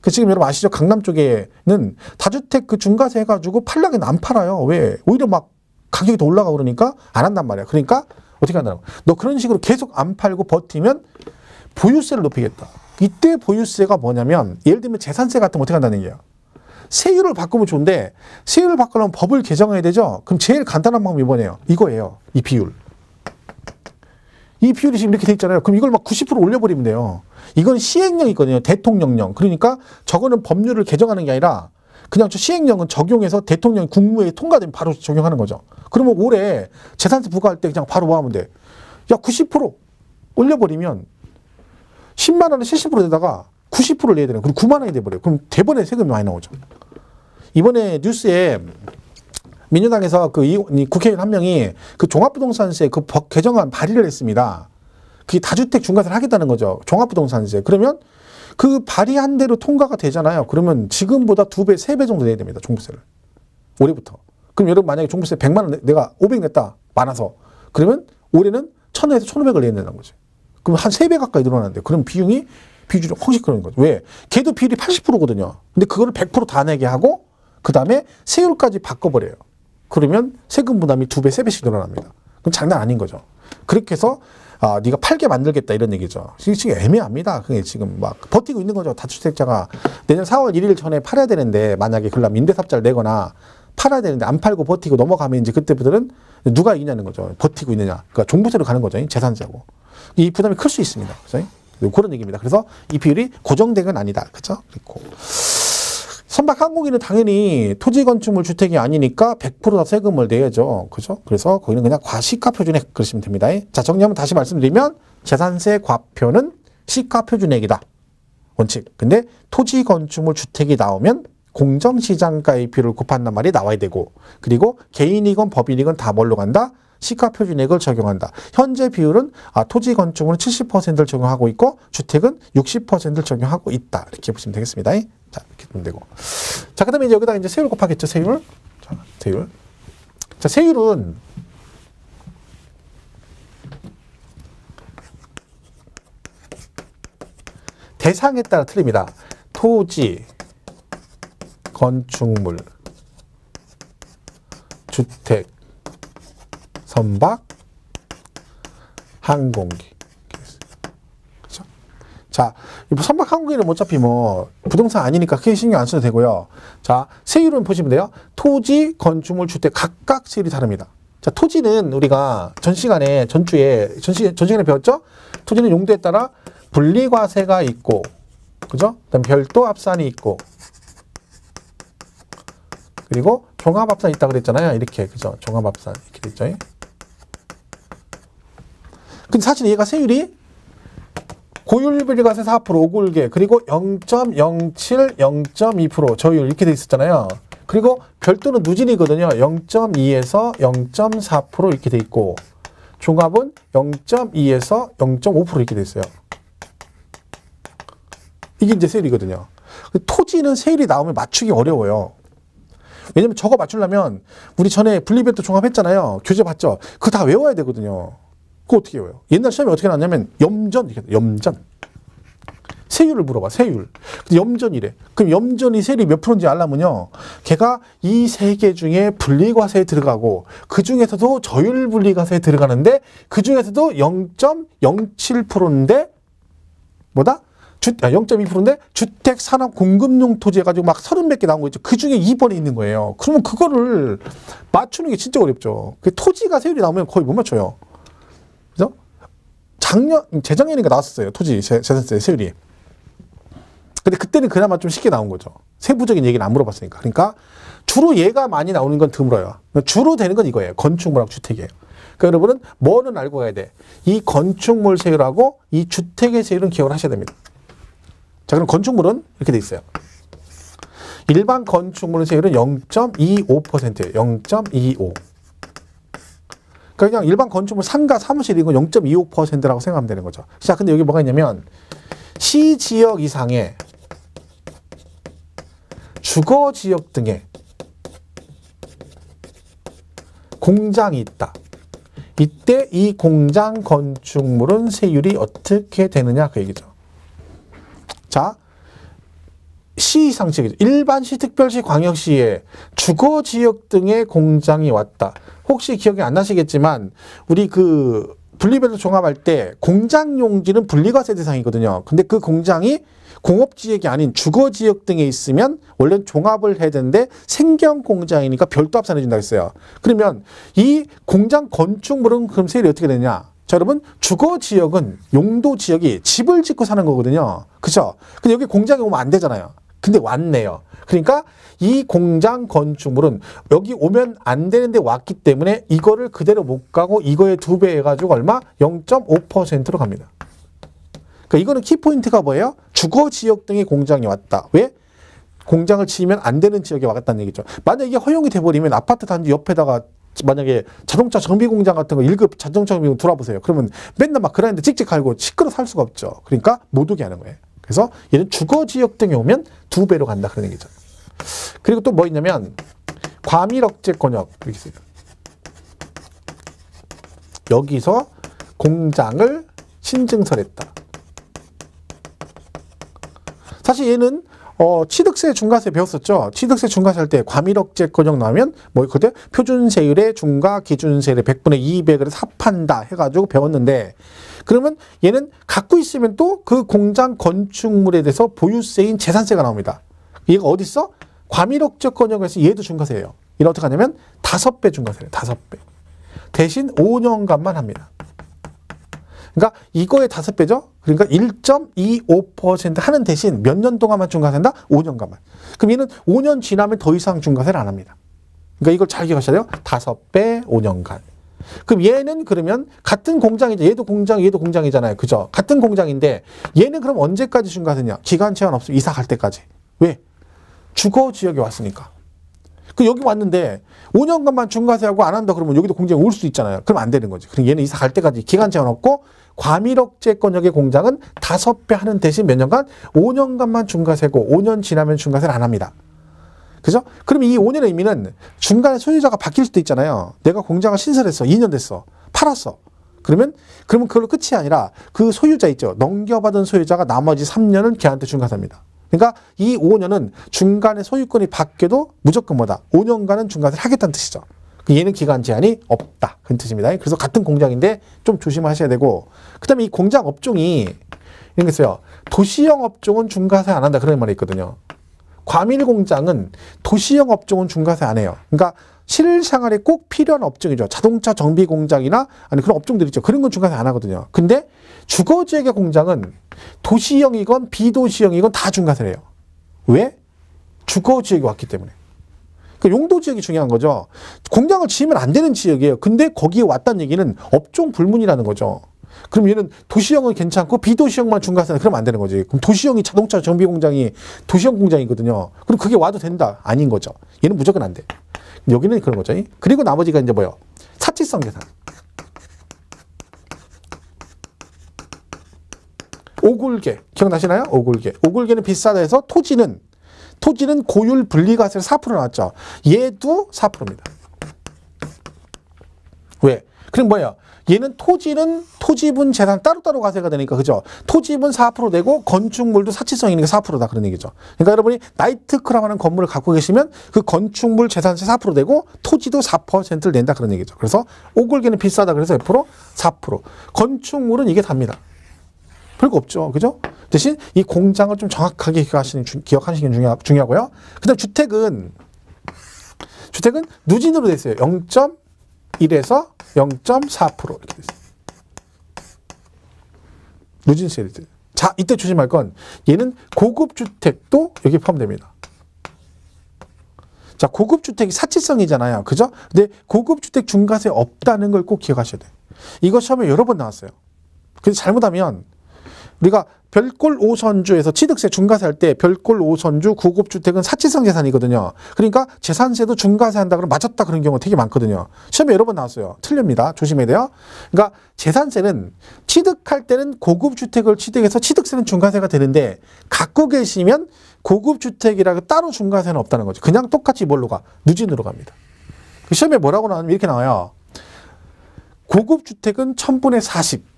그 지금 여러분 아시죠? 강남 쪽에는 다주택 그 중과세 해가지고 팔려면 안 팔아요. 왜? 오히려 막 가격이 더 올라가고 그러니까 안 한단 말이야. 그러니까 어떻게 한다고? 너 그런 식으로 계속 안 팔고 버티면 보유세를 높이겠다. 이때 보유세가 뭐냐면 예를 들면 재산세 같은 거 어떻게 한다는 얘기예요. 세율을 바꾸면 좋은데 세율을 바꾸려면 법을 개정해야 되죠. 그럼 제일 간단한 방법이 뭐네요. 이거예요. 이 비율. 이 비율이 지금 이렇게 돼 있잖아요. 그럼 이걸 막 90% 올려버리면 돼요. 이건 시행령이 있거든요. 대통령령. 그러니까 저거는 법률을 개정하는 게 아니라 그냥 저 시행령은 적용해서 대통령 국무회의 통과되면 바로 적용하는 거죠. 그러면 올해 재산세 부과할 때 그냥 바로 뭐 하면 돼? 야, 90% 올려버리면 10만 원에 70%에다가 90%를 내야 되는 그럼 9만 원이 돼버려요. 그럼 대번에 세금이 많이 나오죠. 이번에 뉴스에 민주당에서 국회의원 한 명이 그 종합부동산세 그 법 개정안 발의를 했습니다. 그게 다주택 중과세를 하겠다는 거죠. 종합부동산세. 그러면 그 발의한 대로 통과가 되잖아요. 그러면 지금보다 2배, 3배 정도 내야 됩니다. 종부세를. 올해부터. 그럼 여러분 만약에 종부세 100만 원 내가 500 냈다. 많아서. 그러면 올해는 1,000원에서 1,500을 내야 된다는 거죠. 그럼 한 3배 가까이 늘어나는데 그럼 비율이 훨씬 그런 거죠. 왜? 걔도 비율이 80%거든요. 근데 그거를 100% 다 내게 하고 그 다음에 세율까지 바꿔버려요. 그러면 세금 부담이 2배, 3배씩 늘어납니다. 그럼 장난 아닌 거죠. 그렇게 해서 네가 팔게 만들겠다 이런 얘기죠. 지금 애매합니다. 그게 지금 막 버티고 있는 거죠. 다주택자가 내년 4월 1일 전에 팔아야 되는데 만약에 그러면 임대사업자를 내거나 팔아야 되는데 안 팔고 버티고 넘어가면 이제 그때부터는 누가 이기냐는 거죠. 버티고 있느냐. 그러니까 종부세로 가는 거죠. 재산세하고. 이 부담이 클 수 있습니다. 그죠? 그런 얘기입니다. 그래서 이 비율이 고정된 건 아니다. 그렇죠? 그리고 선박 항공기는 당연히 토지 건축물 주택이 아니니까 100% 다 세금을 내야죠. 그죠? 그래서 거기는 그냥 과시가표준액 그러시면 됩니다. 자, 정리하면 다시 말씀드리면 재산세 과표는 시가표준액이다. 원칙. 근데 토지 건축물 주택이 나오면 공정시장가의 비율을 곱한단 말이 나와야 되고 그리고 개인이건 법인이건 다 뭘로 간다? 시가표준액을 적용한다. 현재 비율은 토지 건축물은 70%를 적용하고 있고 주택은 60%를 적용하고 있다. 이렇게 보시면 되겠습니다. 자, 이렇게 보면 되고. 자, 그다음에 이제 여기다가 이제 세율 곱하겠죠. 세율. 자, 세율. 자, 세율은 대상에 따라 틀립니다. 토지, 건축물, 주택, 선박, 항공기. 그렇죠? 자, 선박 항공기는 어차피 뭐 부동산 아니니까 크게 신경 안 써도 되고요. 자, 세율은 보시면 돼요. 토지, 건축물, 주택 각각 세율이 다릅니다. 자, 토지는 우리가 전주에 배웠죠? 토지는 용도에 따라 분리과세가 있고, 그죠? 그다음 별도 합산이 있고, 그리고 종합합산 있다 그랬잖아요. 이렇게, 그죠? 종합합산 이렇게 됐죠. 근데 사실 얘가 세율이 고율비과세 4%, 오골계, 그리고 0.07, 0.2% 저율 이렇게 돼 있었잖아요. 그리고 별도는 누진이거든요. 0.2에서 0.4% 이렇게 돼 있고 종합은 0.2에서 0.5% 이렇게 돼 있어요. 이게 이제 세율이거든요. 토지는 세율이 나오면 맞추기 어려워요. 왜냐면 저거 맞추려면 우리 전에 분리별도 종합했잖아요. 교재 봤죠? 그거 다 외워야 되거든요. 그거 어떻게 외워요? 옛날 시험에 어떻게 나왔냐면 염전, 염전. 세율을 물어봐, 세율. 근데 염전이래. 그럼 염전이 세율이 몇 프로인지 알려면요. 걔가 이 세 개 중에 분리과세에 들어가고 그 중에서도 저율 분리과세에 들어가는데 그 중에서도 0.07%인데 뭐다? 0.2%인데 주택 산업 공급용 토지 해가지고 막 30몇 개 나온 거 있죠. 그 중에 2번에 있는 거예요. 그러면 그거를 맞추는 게 진짜 어렵죠. 그 토지가 세율이 나오면 거의 못 맞춰요. 그죠? 재작년인가 나왔었어요. 토지 재산세 세율이. 근데 그때는 그나마 좀 쉽게 나온 거죠. 세부적인 얘기는 안 물어봤으니까. 그러니까 주로 얘가 많이 나오는 건 드물어요. 주로 되는 건 이거예요. 건축물하고 주택이에요. 그러니까 여러분은 뭐는 알고 가야 돼? 이 건축물 세율하고 이 주택의 세율은 기억을 하셔야 됩니다. 자, 그럼 건축물은 이렇게 돼 있어요. 일반 건축물의 세율은 0.25%예요. 0.25. 그냥 일반 건축물 상가 사무실 이건 0.25%라고 생각하면 되는 거죠. 자, 근데 여기 뭐가 있냐면 시 지역 이상의 주거 지역 등에 공장이 있다. 이때 이 공장 건축물은 세율이 어떻게 되느냐 그 얘기죠. 자, 시 이상 지역이죠. 일반시, 특별시, 광역시에 주거지역 등의 공장이 왔다. 혹시 기억이 안 나시겠지만 우리 그 분리별도 종합할 때 공장 용지는 분리과세 대상이거든요. 근데 그 공장이 공업지역이 아닌 주거지역 등에 있으면 원래는 종합을 해야 되는데 생경 공장이니까 별도 합산해 준다고 했어요. 그러면 이 공장 건축물은 그럼 세율이 어떻게 되냐? 자, 여러분, 주거지역은 용도지역이 집을 짓고 사는 거거든요. 그죠? 근데 여기 공장에 오면 안 되잖아요. 근데 왔네요. 그러니까 이 공장 건축물은 여기 오면 안 되는데 왔기 때문에 이거를 그대로 못 가고 이거의 2배 해가지고 얼마? 0.5%로 갑니다. 그러니까 이거는 키포인트가 뭐예요? 주거 지역 등의 공장이 왔다. 왜? 공장을 지으면 안 되는 지역에 왔다는 얘기죠. 만약에 이게 허용이 돼버리면 아파트 단지 옆에다가 만약에 자동차 정비 공장 같은 거 1급 자동차 정비 공장 돌아보세요. 그러면 맨날 막 그라인더 찍찍 갈고 시끄러 살 수가 없죠. 그러니까 못 오게 하는 거예요. 그래서 얘는 주거 지역 등에 오면 2배로 간다 그런 얘기죠. 그리고 또 뭐 있냐면 과밀 억제 권역 여기 있어요. 여기서 공장을 신증설했다. 사실 얘는 취득세 중과세 배웠었죠. 취득세 중과세 할 때 과밀 억제 권역 나오면 뭐 그때 표준세율의 중과 기준세율의 100분의 200을 합한다 해가지고 배웠는데 그러면 얘는 갖고 있으면 또 그 공장 건축물에 대해서 보유세인 재산세가 나옵니다. 얘가 어디 있어? 과밀 억제 권역에서 얘도 중과세예요. 얘는 어떻게 하냐면 5배 중과세예요. 5배. 대신 5년간만 합니다. 그러니까 이거의 5배죠. 그러니까 1.25% 하는 대신 몇 년 동안만 중과세한다? 5년간만. 그럼 얘는 5년 지나면 더 이상 중과세를 안 합니다. 그러니까 이걸 잘 기억하셔야 돼요. 5배 5년간. 그럼 얘는 그러면 같은 공장이죠. 얘도 공장이잖아요. 그죠? 같은 공장인데 얘는 그럼 언제까지 중과세냐? 기간 제한 없어요. 이사 갈 때까지. 왜? 주거 지역에 왔으니까. 그 여기 왔는데 5년간만 중과세하고 안 한다 그러면 여기도 공장이 올 수도 있잖아요. 그럼 안 되는 거지. 그럼 얘는 이사 갈 때까지 기간 제한 없고 과밀 억제 권역의 공장은 5배 하는 대신 몇 년간? 5년간만 중과세고 5년 지나면 중과세를 안 합니다. 그죠? 그럼 이 5년의 의미는 중간에 소유자가 바뀔 수도 있잖아요. 내가 공장을 신설했어. 2년 됐어. 팔았어. 그러면 그걸로 끝이 아니라 그 소유자 있죠. 넘겨받은 소유자가 나머지 3년은 걔한테 중과세합니다. 그러니까 이 5년은 중간에 소유권이 바뀌어도 무조건 뭐다? 5년간은 중과세를 하겠다는 뜻이죠. 얘는 기간 제한이 없다. 그런 뜻입니다. 그래서 같은 공장인데 좀 조심하셔야 되고 그 다음에 이 공장 업종이 이런 게 있어요. 도시형 업종은 중과세 안 한다. 그런 말이 있거든요. 과밀 공장은 도시형 업종은 중과세 안 해요. 그러니까 실생활에 꼭 필요한 업종이죠. 자동차 정비 공장이나 아니 그런 업종들 있죠. 그런 건 중과세 안 하거든요. 근데 주거지역의 공장은 도시형이건 비도시형이건 다 중과세를 해요. 왜? 주거지역이 왔기 때문에. 그러니까 용도지역이 중요한 거죠. 공장을 지으면 안 되는 지역이에요. 근데 거기에 왔다는 얘기는 업종 불문이라는 거죠. 그럼 얘는 도시형은 괜찮고 비도시형만 중과세는 그러면 안 되는 거지. 그럼 도시형이 자동차 정비 공장이 도시형 공장이거든요. 그럼 그게 와도 된다? 아닌 거죠. 얘는 무조건 안 돼. 여기는 그런 거죠. 그리고 나머지가 이제 뭐예요? 사치성 재산. 오굴계. 기억나시나요? 오굴계. 오굴계는 비싸다 해서 토지는 고율 분리과세를 4% 나왔죠. 얘도 4%입니다. 왜? 그럼 뭐예요? 얘는 토지분 재산 따로따로 과세가 되니까 그죠? 토지분 4% 되고 건축물도 사치성이니까 4%다 그런 얘기죠. 그러니까 여러분이 나이트클럽하는 건물을 갖고 계시면 그 건축물 재산세 4% 되고 토지도 4%를 낸다 그런 얘기죠. 그래서 오골계는 비싸다 그래서 옆으로 4%. 건축물은 이게 답니다. 별거 없죠. 그죠? 대신 이 공장을 좀 정확하게 기억하시는 게 중요하고요. 그 다음 주택은 누진으로 돼 있어요. 0.1에서 0.4% 이렇게 돼 있어요. 누진세율이 돼요. 자, 이때 조심할 건 얘는 고급주택도 여기 포함됩니다. 자, 고급주택이 사치성이잖아요. 그죠? 근데 고급주택 중과세 없다는 걸 꼭 기억하셔야 돼요. 이거 시험에 여러 번 나왔어요. 그래서 잘못하면 우리가 별골 5선주에서 취득세 중과세 할 때 별골 5선주 고급주택은 사치성 재산이거든요. 그러니까 재산세도 중과세 한다 그러면 맞았다 그런 경우가 되게 많거든요. 시험에 여러 번 나왔어요. 틀립니다. 조심해야 돼요. 그러니까 재산세는 취득할 때는 고급주택을 취득해서 취득세는 중과세가 되는데 갖고 계시면 고급주택이라고 따로 중과세는 없다는 거죠. 그냥 똑같이 뭘로 가? 누진으로 갑니다. 시험에 뭐라고 나오냐면 이렇게 나와요. 고급주택은 1000분의 40.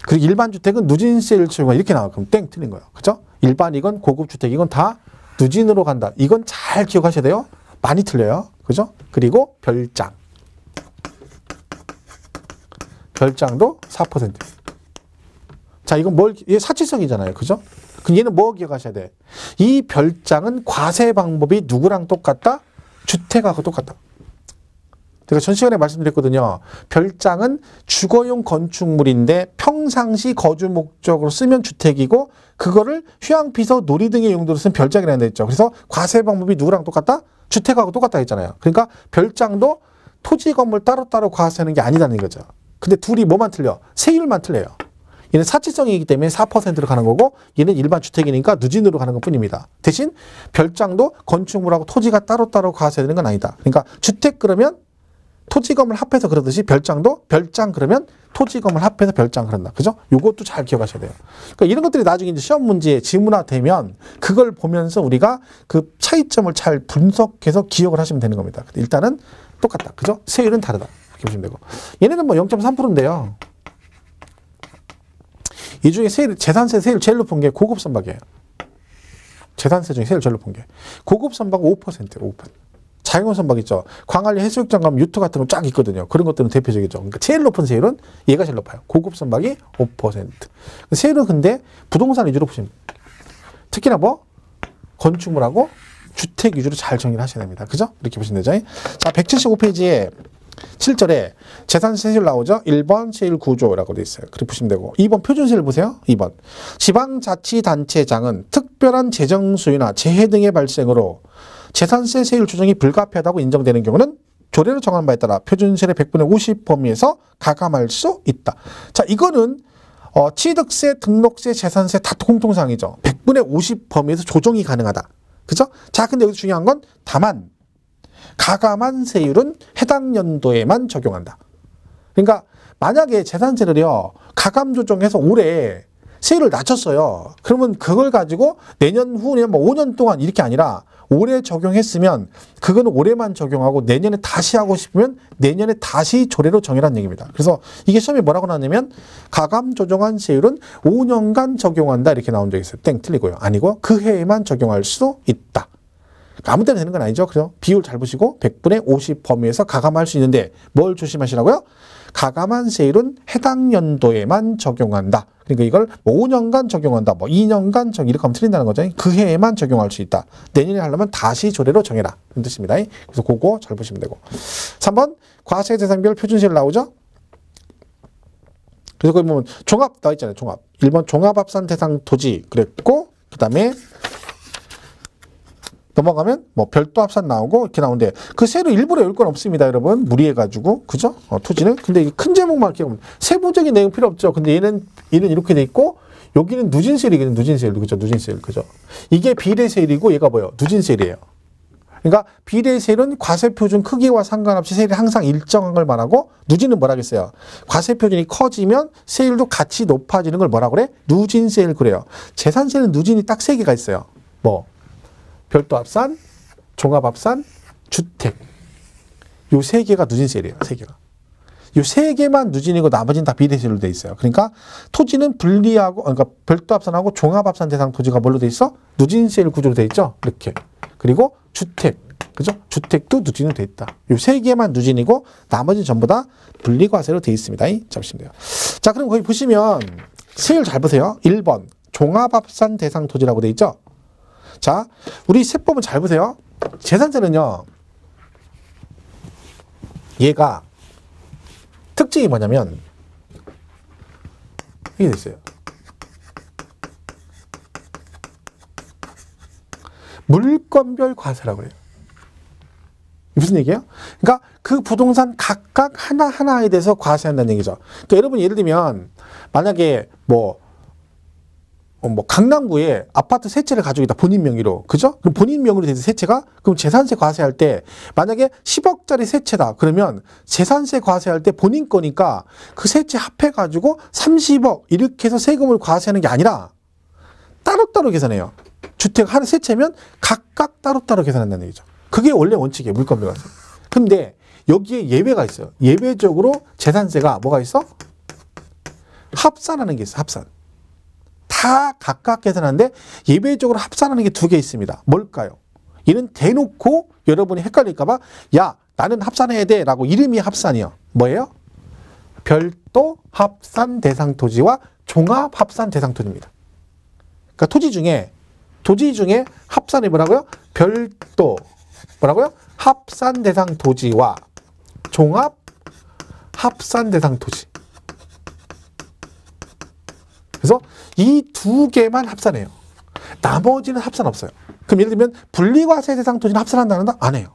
그리고 일반 주택은 누진세를 치르고 이렇게 나와. 그럼 땡 틀린 거예요. 그죠? 일반이건 고급주택이건 다 누진으로 간다. 이건 잘 기억하셔야 돼요. 많이 틀려요. 그죠? 그리고 별장. 별장도 4%. 자, 이건 얘 사치성이잖아요. 그죠? 그럼 얘는 뭐 기억하셔야 돼? 이 별장은 과세 방법이 누구랑 똑같다? 주택하고 똑같다. 제가 전 시간에 말씀드렸거든요. 별장은 주거용 건축물인데 평상시 거주 목적으로 쓰면 주택이고 그거를 휴양비서 놀이 등의 용도로 쓰면 별장이라는 데 있죠. 그래서 과세 방법이 누구랑 똑같다? 주택하고 똑같다 했잖아요. 그러니까 별장도 토지 건물 따로따로 과세하는 게 아니다는 거죠. 근데 둘이 뭐만 틀려? 세율만 틀려요. 얘는 사치성이기 때문에 4%로 가는 거고 얘는 일반 주택이니까 누진으로 가는 것 뿐입니다. 대신 별장도 건축물하고 토지가 따로따로 과세되는 건 아니다. 그러니까 주택 그러면 토지 건물 합해서 그러듯이 별장도 별장 그러면 토지 건물 합해서 별장 그런다. 그죠? 요것도 잘 기억하셔야 돼요. 그러니까 이런 것들이 나중에 이제 시험 문제에 지문화되면 그걸 보면서 우리가 그 차이점을 잘 분석해서 기억을 하시면 되는 겁니다. 일단은 똑같다. 그죠? 세율은 다르다. 이렇게 보시면 되고. 얘네는 뭐 0.3%인데요. 이 중에 재산세 세율 제일 높은 게 고급 선박이에요. 재산세 중에 세율 제일 높은 게. 고급 선박 5%예요. 5%. 자연원 선박 있죠. 광안리 해수욕장 가면 유토 같은 거 쫙 있거든요. 그런 것들은 대표적이죠. 그러니까 제일 높은 세율은 얘가 제일 높아요. 고급 선박이 5%. 세율은 근데 부동산 위주로 보시면 돼요. 특히나 뭐 건축물하고 주택 위주로 잘 정리를 하셔야 됩니다. 그죠? 이렇게 보시면 되죠. 자, 175페이지에 7절에 재산세 세율 나오죠. 1번 세율 구조라고 되어 있어요. 그렇게 보시면 되고 2번 표준세율 보세요. 2번 지방자치단체장은 특별한 재정수요나 재해 등의 발생으로 재산세 세율 조정이 불가피하다고 인정되는 경우는 조례로 정한 바에 따라 표준세율의 100분의 50 범위에서 가감할 수 있다. 자, 이거는 취득세, 등록세, 재산세 다 공통사항이죠. 100분의 50 범위에서 조정이 가능하다. 그죠? 자, 근데 여기서 중요한 건 다만 가감한 세율은 해당 연도에만 적용한다. 그러니까 만약에 재산세를요 가감 조정해서 올해 세율을 낮췄어요. 그러면 그걸 가지고 내년 후에 뭐 5년 동안 이렇게 아니라 올해 적용했으면 그거는 올해만 적용하고 내년에 다시 하고 싶으면 내년에 다시 조례로 정해라는 얘기입니다. 그래서 이게 시험에 뭐라고 나왔냐면 가감 조정한 세율은 5년간 적용한다 이렇게 나온 적이 있어요. 땡 틀리고요. 아니고 그 해에만 적용할 수 있다. 아무 때나 되는 건 아니죠. 그래서 비율 잘 보시고 100분의 50 범위에서 가감할 수 있는데 뭘 조심하시라고요? 가감한 세율은 해당 연도에만 적용한다. 그러니까 이걸 뭐 5년간 적용한다. 뭐 2년간 이렇게 하면 틀린다는 거죠. 그 해에만 적용할 수 있다. 내년에 하려면 다시 조례로 정해라. 그런 뜻입니다. 그래서 그거 잘 보시면 되고. 3번 과세 대상별 표준세율 나오죠. 그래서 거기 보면 종합 나와 있잖아요. 종합. 1번 종합합산 대상 토지 그랬고 그 다음에 넘어가면 뭐 별도 합산 나오고 이렇게 나오는데 그 세로 일부러 외울 건 없습니다, 여러분. 무리해가지고 그죠? 토지는 근데 이 큰 제목만 기억하면 세부적인 내용 필요 없죠. 근데 얘는 이렇게 돼 있고 여기는 누진세율이거든요. 누진세율 그죠? 누진세율 그죠? 이게 비례세율이고 얘가 뭐예요? 누진세율이에요. 그러니까 비례세율은 과세표준 크기와 상관없이 세율이 항상 일정한 걸 말하고 누진은 뭐라 그랬어요? 과세표준이 커지면 세율도 같이 높아지는 걸 뭐라 그래? 누진세율 그래요. 재산세는 누진이 딱 3개가 있어요. 뭐 별도 합산, 종합 합산, 주택. 요 3개가 누진세율이에요. 3개가. 요 3개만 누진이고 나머지는 다 비례세율로 돼 있어요. 그러니까 토지는 분리하고 그러니까 별도 합산하고 종합 합산 대상 토지가 뭘로 돼 있어? 누진세율 구조로 돼 있죠. 이렇게. 그리고 주택. 그죠? 주택도 누진으로 돼 있다. 요 3개만 누진이고 나머지는 전부 다 분리과세로 돼 있습니다. 잠시만요. 자, 그럼 거기 보시면 세율 잘 보세요. 1번 종합 합산 대상 토지라고 돼 있죠. 자, 우리 세법은 잘 보세요. 재산세는요, 얘가 특징이 뭐냐면 이게 됐어요. 물건별 과세라고 그래요. 무슨 얘기예요? 그러니까 그 부동산 각각 하나하나에 대해서 과세한다는 얘기죠. 그러니까 여러분 예를 들면 만약에 뭐 강남구에 아파트 세 채를 가지고 있다. 본인 명의로. 그죠? 그럼 본인 명의로 된 세 채가 그럼 재산세 과세할 때 만약에 10억짜리 세 채다. 그러면 재산세 과세할 때 본인 거니까 그 세 채 합해 가지고 30억 이렇게 해서 세금을 과세하는 게 아니라 따로따로 계산해요. 주택 한 세 채면 각각 따로따로 계산한다는 얘기죠. 그게 원래 원칙이에요. 물건별 과세. 근데 여기에 예외가 있어요. 예외적으로 재산세가 뭐가 있어? 합산하는 게 있어. 합산. 다 각각 계산하는데 예외적으로 합산하는 게 2개 있습니다. 뭘까요? 얘는 대놓고 여러분이 헷갈릴까봐 야 나는 합산해야 돼 라고 이름이 합산이요. 뭐예요? 별도 합산 대상 토지와 종합 합산 대상 토지입니다. 그러니까 토지 중에 합산이 뭐라고요? 별도 뭐라고요? 합산 대상 토지와 종합 합산 대상 토지. 그래서 이 두 개만 합산해요. 나머지는 합산 없어요. 그럼 예를 들면 분리과세 대상 토지는 합산한다? 안 해요.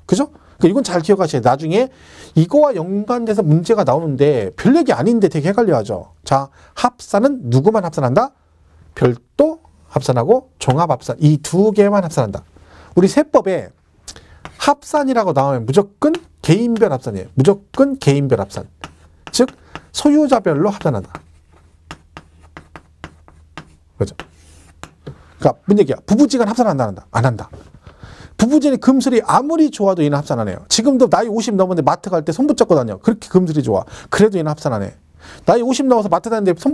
그죠? 이건 잘 기억하셔야 돼요. 나중에 이거와 연관돼서 문제가 나오는데 별 얘기 아닌데 되게 헷갈려하죠. 자, 합산은 누구만 합산한다? 별도 합산하고 종합 합산. 이 두 개만 합산한다. 우리 세법에 합산이라고 나오면 무조건 개인별 합산이에요. 무조건 개인별 합산. 즉 소유자별로 합산한다. 그죠? 그러니까 뭔 얘기야? 부부지간 합산한다, 안 한다? 안 한다. 부부지간의 금슬이 아무리 좋아도 얘는 합산 안 해요. 지금도 나이 50 넘었는데 마트 갈 때 손 붙잡고 다녀. 그렇게 금슬이 좋아. 그래도 얘는 합산 안 해. 나이 50 넘어서 마트 다니는데 손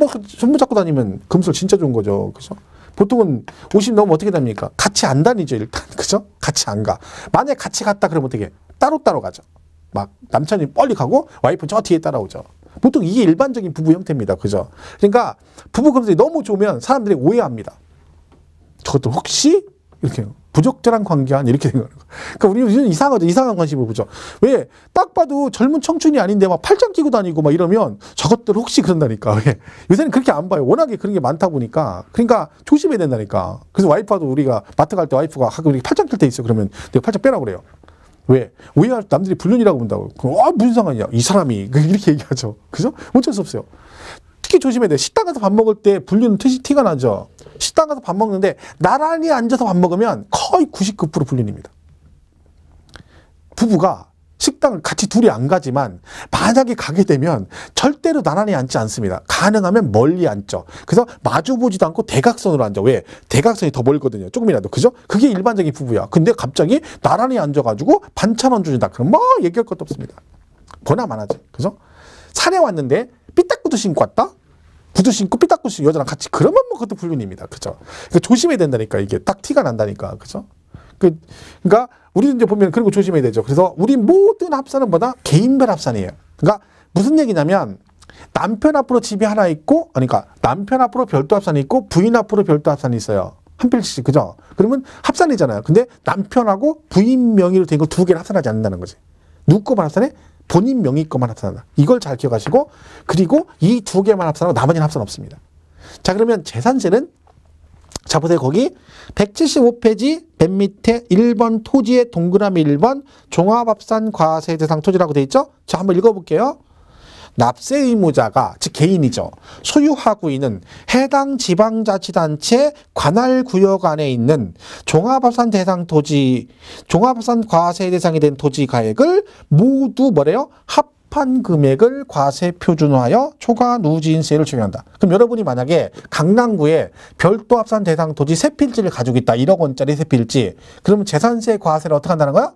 붙잡고 다니면 금슬 진짜 좋은 거죠. 그죠? 보통은 50 넘으면 어떻게 됩니까? 같이 안 다니죠, 일단. 그죠? 같이 안 가. 만약에 같이 갔다 그러면 어떻게 해? 따로따로 가죠. 막 남편이 빨리 가고 와이프는 저 뒤에 따라오죠. 보통 이게 일반적인 부부 형태입니다. 그죠? 그러니까 부부 금슬이 너무 좋으면 사람들이 오해합니다. 저것도 혹시 이렇게 부적절한 관계 아니 이렇게 된 거예요. 그러니까 우리는 이상하죠. 이상한 관심을 보죠. 왜? 딱 봐도 젊은 청춘이 아닌데 막 팔짱 끼고 다니고 막 이러면 저것들 혹시 그런다니까. 왜? 요새는 그렇게 안 봐요. 워낙에 그런 게 많다 보니까. 그러니까 조심해야 된다니까. 그래서 와이프도 우리가 마트 갈 때 와이프가 가끔 이렇게 팔짱 낄 때 있어. 그러면 내가 팔짱 빼라고 그래요. 왜? 오해할 남들이 불륜이라고 본다고. 무슨 상관이야? 이 사람이 이렇게 얘기하죠. 그죠? 어쩔 수 없어요. 특히 조심해야 돼. 식당 가서 밥 먹을 때 불륜은 티가 나죠. 식당 가서 밥 먹는데 나란히 앉아서 밥 먹으면 거의 99% 불륜입니다. 부부가 식당을 같이 둘이 안 가지만 만약에 가게 되면 절대로 나란히 앉지 않습니다. 가능하면 멀리 앉죠. 그래서 마주보지도 않고 대각선으로 앉아. 왜? 대각선이 더 멀거든요. 조금이라도. 그죠? 그게 일반적인 부부야. 근데 갑자기 나란히 앉아가지고 반찬 얹어준다. 그럼 뭐 얘기할 것도 없습니다. 보나마나지. 그죠? 산에 왔는데 삐딱구두 신고 왔다? 구두 신고 삐딱구두 신고 여자랑 같이 그러면 뭐 그것도 불륜입니다. 그죠? 그러니까 조심해야 된다니까. 이게 딱 티가 난다니까. 그죠? 그러니까 우리도 이제 보면 그런 거 조심해야 되죠. 그래서 우리 모든 합산은 뭐다? 개인별 합산이에요. 그러니까 무슨 얘기냐면 남편 앞으로 집이 하나 있고, 그러니까 남편 앞으로 별도 합산이 있고 부인 앞으로 별도 합산이 있어요. 한 필씩. 그죠? 그러면 합산이잖아요. 근데 남편하고 부인 명의로 된 거 두 개를 합산하지 않는다는 거지. 누구 거만 합산해? 본인 명의 것만 합산한다. 이걸 잘 기억하시고, 그리고 이 두 개만 합산하고 나머지는 합산 없습니다. 자, 그러면 재산세는, 자, 보세요. 거기 175페이지 맨 밑에 1번 토지의 동그라미 1번 종합합산 과세 대상 토지라고 돼 있죠? 자, 한번 읽어볼게요. 납세 의무자가, 즉 개인이죠. 소유하고 있는 해당 지방자치단체 관할구역 안에 있는 종합합산 대상 토지, 종합합산 과세 대상이 된 토지 가액을 모두 뭐래요? 합한 금액을 과세 표준화하여 초과 누진세를 적용한다. 그럼 여러분이 만약에 강남구에 별도 합산 대상 토지 세 필지를 가지고 있다. 1억 원짜리 세 필지. 그러면 재산세 과세를 어떻게 한다는 거야?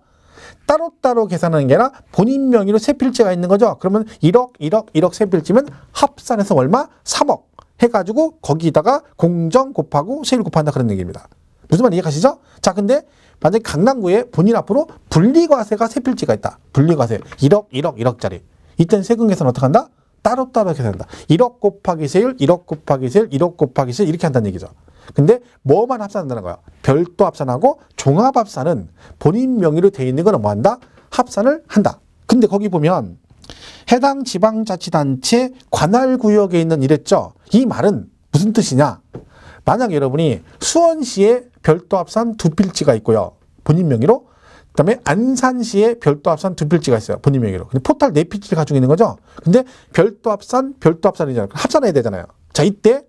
따로따로 계산하는 게 아니라 본인 명의로 세 필지가 있는 거죠. 그러면 1억 세 필지면 합산해서 얼마? 3억 해가지고 거기다가 공정 곱하고 세율 곱한다 그런 얘기입니다. 무슨 말 이해가시죠? 자, 근데 만약에 강남구에 본인 앞으로 분리과세가 세 필지가 있다. 분리과세 1억짜리. 이때는 세금 계산 어떻게 한다? 따로따로 계산한다. 1억 곱하기 세율, 1억 곱하기 세율, 1억 곱하기 세율 이렇게 한다는 얘기죠. 근데 뭐만 합산한다는 거야? 별도 합산하고 종합 합산은 본인 명의로 돼 있는 거는 뭐 한다? 합산을 한다. 근데 거기 보면 해당 지방자치단체 관할구역에 있는 이랬죠? 이 말은 무슨 뜻이냐? 만약 여러분이 수원시에 별도 합산 두 필지가 있고요. 본인 명의로. 그다음에 안산시에 별도 합산 두 필지가 있어요. 본인 명의로. 근데 토탈 네 필지를 가지고 있는 거죠? 근데 별도 합산이잖아요. 합산해야 되잖아요. 자, 이때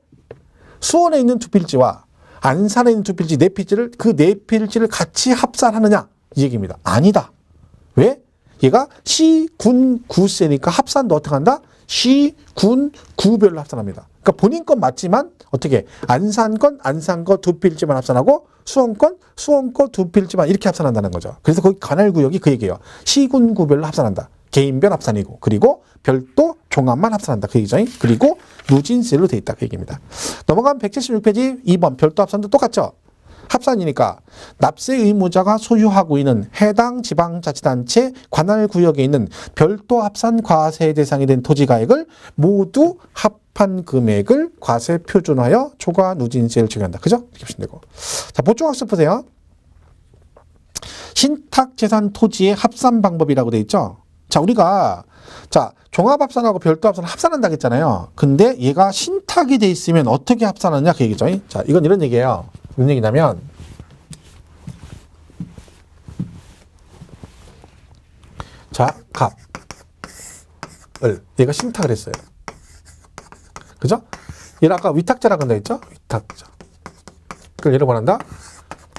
수원에 있는 두 필지와 안산에 있는 두 필지, 네 필지를, 그 네 필지를 같이 합산하느냐? 이 얘기입니다. 아니다. 왜? 얘가 시, 군, 구세니까 합산도 어떻게 한다? 시, 군, 구별로 합산합니다. 그러니까 본인 건 맞지만 어떻게? 안산 거 두 필지만 합산하고 수원 거 두 필지만 이렇게 합산한다는 거죠. 그래서 거기 관할구역이 그 얘기예요. 시, 군, 구별로 합산한다. 개인별 합산이고, 그리고 별도 종합만 합산한다. 그 얘기죠. 그리고 누진세로 돼 있다. 그 얘기입니다. 넘어가면 176페이지 2번 별도 합산도 똑같죠. 합산이니까 납세 의무자가 소유하고 있는 해당 지방자치단체 관할구역에 있는 별도 합산 과세 대상이 된 토지가액을 모두 합한 금액을 과세 표준화하여 초과 누진세를 적용한다. 그죠? 이렇게 보시면 되고. 자, 보충학습 보세요. 신탁재산 토지의 합산 방법이라고 돼 있죠. 자, 우리가 자, 종합합산하고 별도합산 합산한다고 했잖아요. 근데 얘가 신탁이 돼 있으면 어떻게 합산하느냐 그 얘기죠. 자, 이건 이런 얘기예요. 무슨 얘기냐면 자, 갑을 얘가 신탁을 했어요. 그죠? 얘를 아까 위탁자라고 한다 했죠? 위탁자. 그걸 얘를 뭐란다?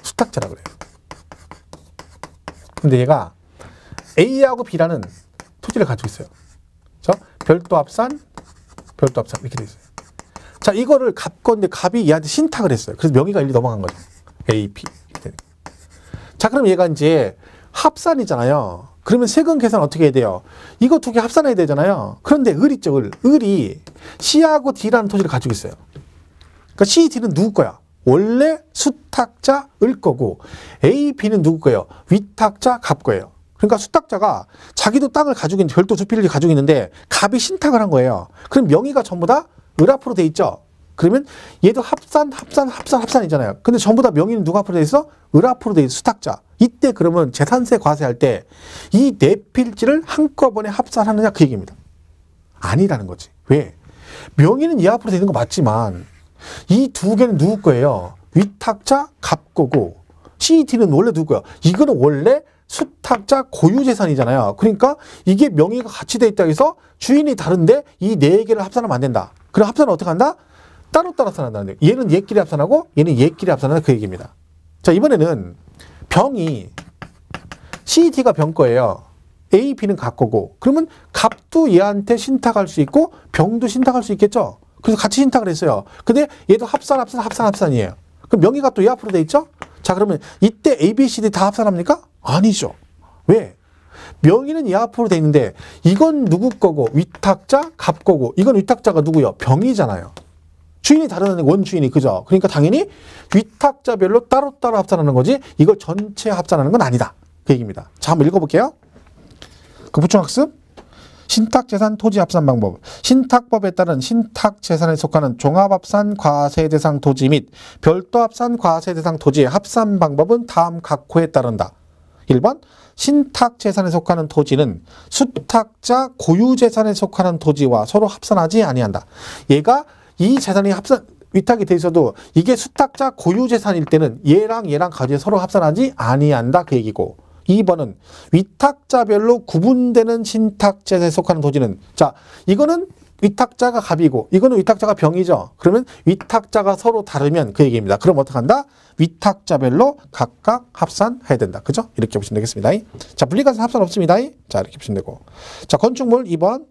수탁자라고 그래요. 근데 얘가 A하고 B라는 토지를 가지고 있어요. 그죠? 별도합산 이렇게 돼 있어요. 자, 이거를 갑 건데 갑이 얘한테 신탁을 했어요. 그래서 명의가 일리 넘어간 거죠. A, B. 자, 그럼 얘가 이제 합산이잖아요. 그러면 세금 계산 어떻게 해야 돼요? 이거 두 개 합산해야 되잖아요. 그런데 을 있죠, 을. 을이 C하고 D라는 토지를 가지고 있어요. 그러니까 C, D는 누구 거야? 원래 수탁자 을 거고 A, B는 누구 거예요? 위탁자 갑 거예요. 그러니까 수탁자가 자기도 땅을 가지고 있는데 별도 두 필을 가지고 있는데 갑이 신탁을 한 거예요. 그럼 명의가 전부 다 을 앞으로 돼 있죠. 그러면 얘도 합산이잖아요. 근데 전부 다 명의는 누가 앞으로 돼 있어? 을 앞으로 돼 있어, 수탁자. 이때 그러면 재산세 과세할 때 이 네 필지를 한꺼번에 합산하느냐 그 얘기입니다. 아니라는 거지. 왜? 명의는 얘 앞으로 돼 있는 거 맞지만 이 두 개는 누구 거예요? 위탁자 갑 거고 CET는 원래 누구 거야? 이거는 원래 수탁자 고유재산이잖아요. 그러니까 이게 명의가 같이 돼 있다고 해서 주인이 다른데 이 네 개를 합산하면 안 된다. 그럼 합산을 어떻게 한다? 따로따로 합산한다는 거예요. 얘는 얘끼리 합산하고 얘는 얘끼리 합산한다 그 얘기입니다. 자, 이번에는 병이 CET가 병 거예요. A, B는 갑 거고 그러면 갑도 얘한테 신탁할 수 있고 병도 신탁할 수 있겠죠. 그래서 같이 신탁을 했어요. 근데 얘도 합산이에요. 그럼 명의가 또 얘 앞으로 돼 있죠? 자, 그러면 이때 A, B, C, D 다 합산합니까? 아니죠. 왜? 명의는 얘 앞으로 돼 있는데 이건 누구 거고 위탁자 갑 거고 이건 위탁자가 누구요? 병이잖아요. 주인이 다른 원주인이 그죠? 그러니까 당연히 위탁자별로 따로따로 합산하는 거지 이걸 전체 합산하는 건 아니다. 그 얘기입니다. 자, 한번 읽어볼게요. 그 부총학습 신탁재산 토지 합산 방법. 신탁법에 따른 신탁재산에 속하는 종합합산 과세대상 토지 및 별도합산 과세대상 토지의 합산 방법은 다음 각호에 따른다. 1번 신탁재산에 속하는 토지는 수탁자 고유재산에 속하는 토지와 서로 합산하지 아니한다. 얘가 이 재산이 위탁이 돼 있어도 이게 수탁자 고유재산일 때는 얘랑 가지고 서로 합산하지 아니한다 그 얘기고 2번은 위탁자별로 구분되는 신탁재산에 속하는 토지는 자 이거는 위탁자가 갑이고 이거는 위탁자가 병이죠. 그러면 위탁자가 서로 다르면 그 얘기입니다. 그럼 어떻게 한다? 위탁자별로 각각 합산해야 된다. 그죠? 이렇게 보시면 되겠습니다. 자, 분리가산 합산 없습니다. 자, 이렇게 보시면 되고. 자, 건축물 2번.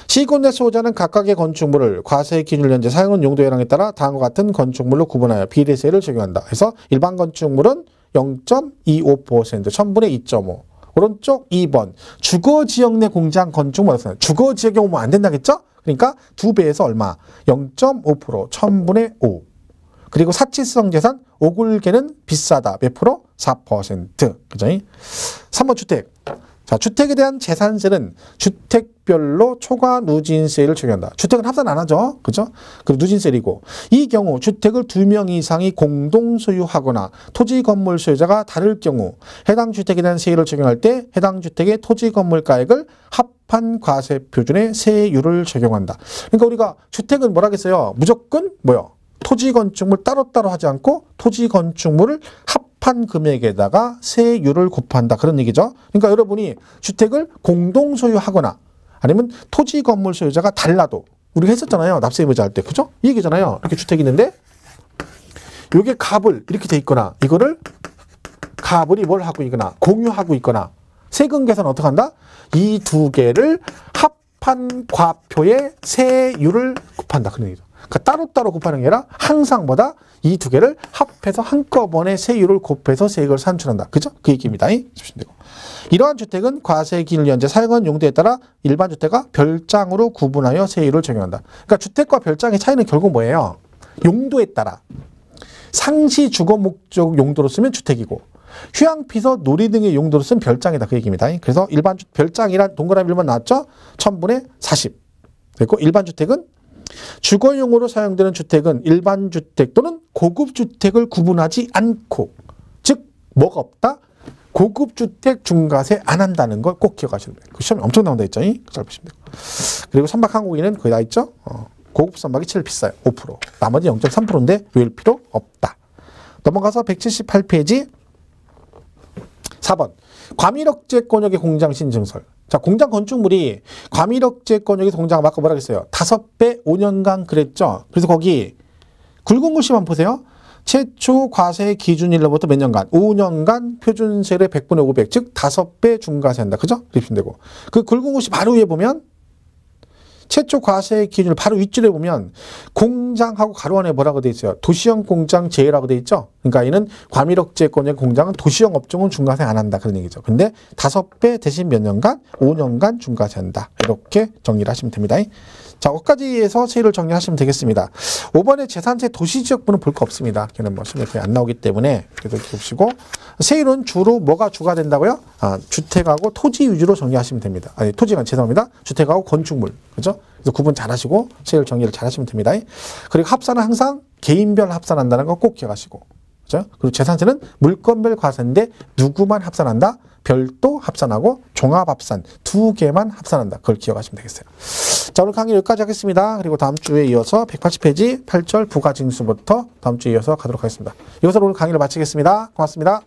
시군 내 수호자는 각각의 건축물을 과세 기준을 현재 사용한 용도량에 따라 다음과 같은 건축물로 구분하여 비례세를 적용한다. 그래서 일반 건축물은 0.25%, 1000분의 2.5. 오른쪽 2번. 주거지역 내 공장 건축물. 주거지역에 오면 안 된다겠죠? 그러니까 2배에서 얼마? 0.5%, 1000분의 5. 그리고 사치성 재산, 오굴개는 비싸다. 몇 프로? 4%. 그죠? 3번 주택. 자, 주택에 대한 재산세는 주택별로 초과 누진세를 적용한다. 주택은 합산 안 하죠. 그죠? 그리고 누진세이고. 이 경우 주택을 2명 이상이 공동 소유하거나 토지 건물 소유자가 다를 경우 해당 주택에 대한 세율을 적용할 때 해당 주택의 토지 건물 가액을 합한 과세 표준의 세율을 적용한다. 그러니까 우리가 주택은 뭐라겠어요? 무조건 뭐요? 토지 건축물 따로따로 하지 않고 토지 건축물을 합한 금액에다가 세율을 곱한다. 그런 얘기죠. 그러니까 여러분이 주택을 공동 소유하거나 아니면 토지 건물 소유자가 달라도 우리가 했었잖아요. 납세의무자 할 때. 그죠? 이 얘기잖아요. 이렇게 주택이 있는데 요게 갑을 이렇게 돼 있거나 이거를 갑을이 뭘 하고 있거나 공유하고 있거나 세금 계산 어떻게 한다? 이 두 개를 합한 과표의 세율을 곱한다. 그런 얘기죠. 그러니까 따로따로 곱하는 게 아니라 항상 뭐다? 이 두 개를 합해서 한꺼번에 세율을 곱해서 세액을 산출한다. 그죠? 그 얘기입니다. 이러한 주택은 과세 기준을 현재 사용한 용도에 따라 일반 주택과 별장으로 구분하여 세율을 적용한다. 그러니까 주택과 별장의 차이는 결국 뭐예요? 용도에 따라. 상시 주거 목적 용도로 쓰면 주택이고 휴양피서 놀이 등의 용도로 쓰면 별장이다. 그 얘기입니다. 그래서 일반 별장이란 동그라미 1번 나왔죠? 1000분의 40. 그리고 일반 주택은 주거용으로 사용되는 주택은 일반 주택 또는 고급 주택을 구분하지 않고 즉 뭐가 없다? 고급 주택 중과세 안 한다는 걸 꼭 기억하시면 돼요. 그 시험에 엄청 나온다 했죠. 잘 보시면 돼요. 그리고 선박 항공기는 거의 다 있죠. 고급 선박이 제일 비싸요. 5%. 나머지 0.3%인데 외울 필요 없다. 넘어가서 178페이지 4번. 과밀억제권역의 공장 신증설. 자, 공장 건축물이 과밀억제권역에서 공장 아까 뭐라 그랬어요? 5배 5년간 그랬죠. 그래서 거기 굵은 글씨만 보세요. 최초 과세 기준일로부터 몇 년간? 5년간 표준세율의 100분의 500, 즉 5배 중과세한다. 그죠? 이렇게 되고. 그 굵은 글씨 바로 위에 보면 최초 과세 기준을 바로 윗줄에 보면 공장하고 가로 안에 뭐라고 돼 있어요? 도시형 공장 제외라고 돼 있죠? 그러니까 이는 과밀억제권의 공장은 도시형 업종은 중과세 안 한다. 그런 얘기죠. 근데 5배 대신 몇 년간? 5년간 중과세 한다. 이렇게 정리를 하시면 됩니다. 자, 여기까지에서 세율을 정리하시면 되겠습니다. 5번에 재산세 도시지역부는 볼 거 없습니다. 걔는 뭐 시험에 거의 안 나오기 때문에 그래도 이렇게 보시고 세율은 주로 뭐가 주가 된다고요? 주택하고 토지 위주로 정리하시면 됩니다. 아니, 토지가 죄송합니다. 주택하고 건축물. 그죠? 그래서 구분 잘 하시고 세율 정리를 잘 하시면 됩니다. 그리고 합산은 항상 개인별 합산한다는 거 꼭 기억하시고. 그죠? 그리고 재산세는 물건별 과세인데 누구만 합산한다? 별도 합산하고 종합합산 2개만 합산한다. 그걸 기억하시면 되겠어요. 자, 오늘 강의 여기까지 하겠습니다. 그리고 다음 주에 이어서 180페이지 8절 부가징수부터 다음 주에 이어서 가도록 하겠습니다. 이것으로 오늘 강의를 마치겠습니다. 고맙습니다.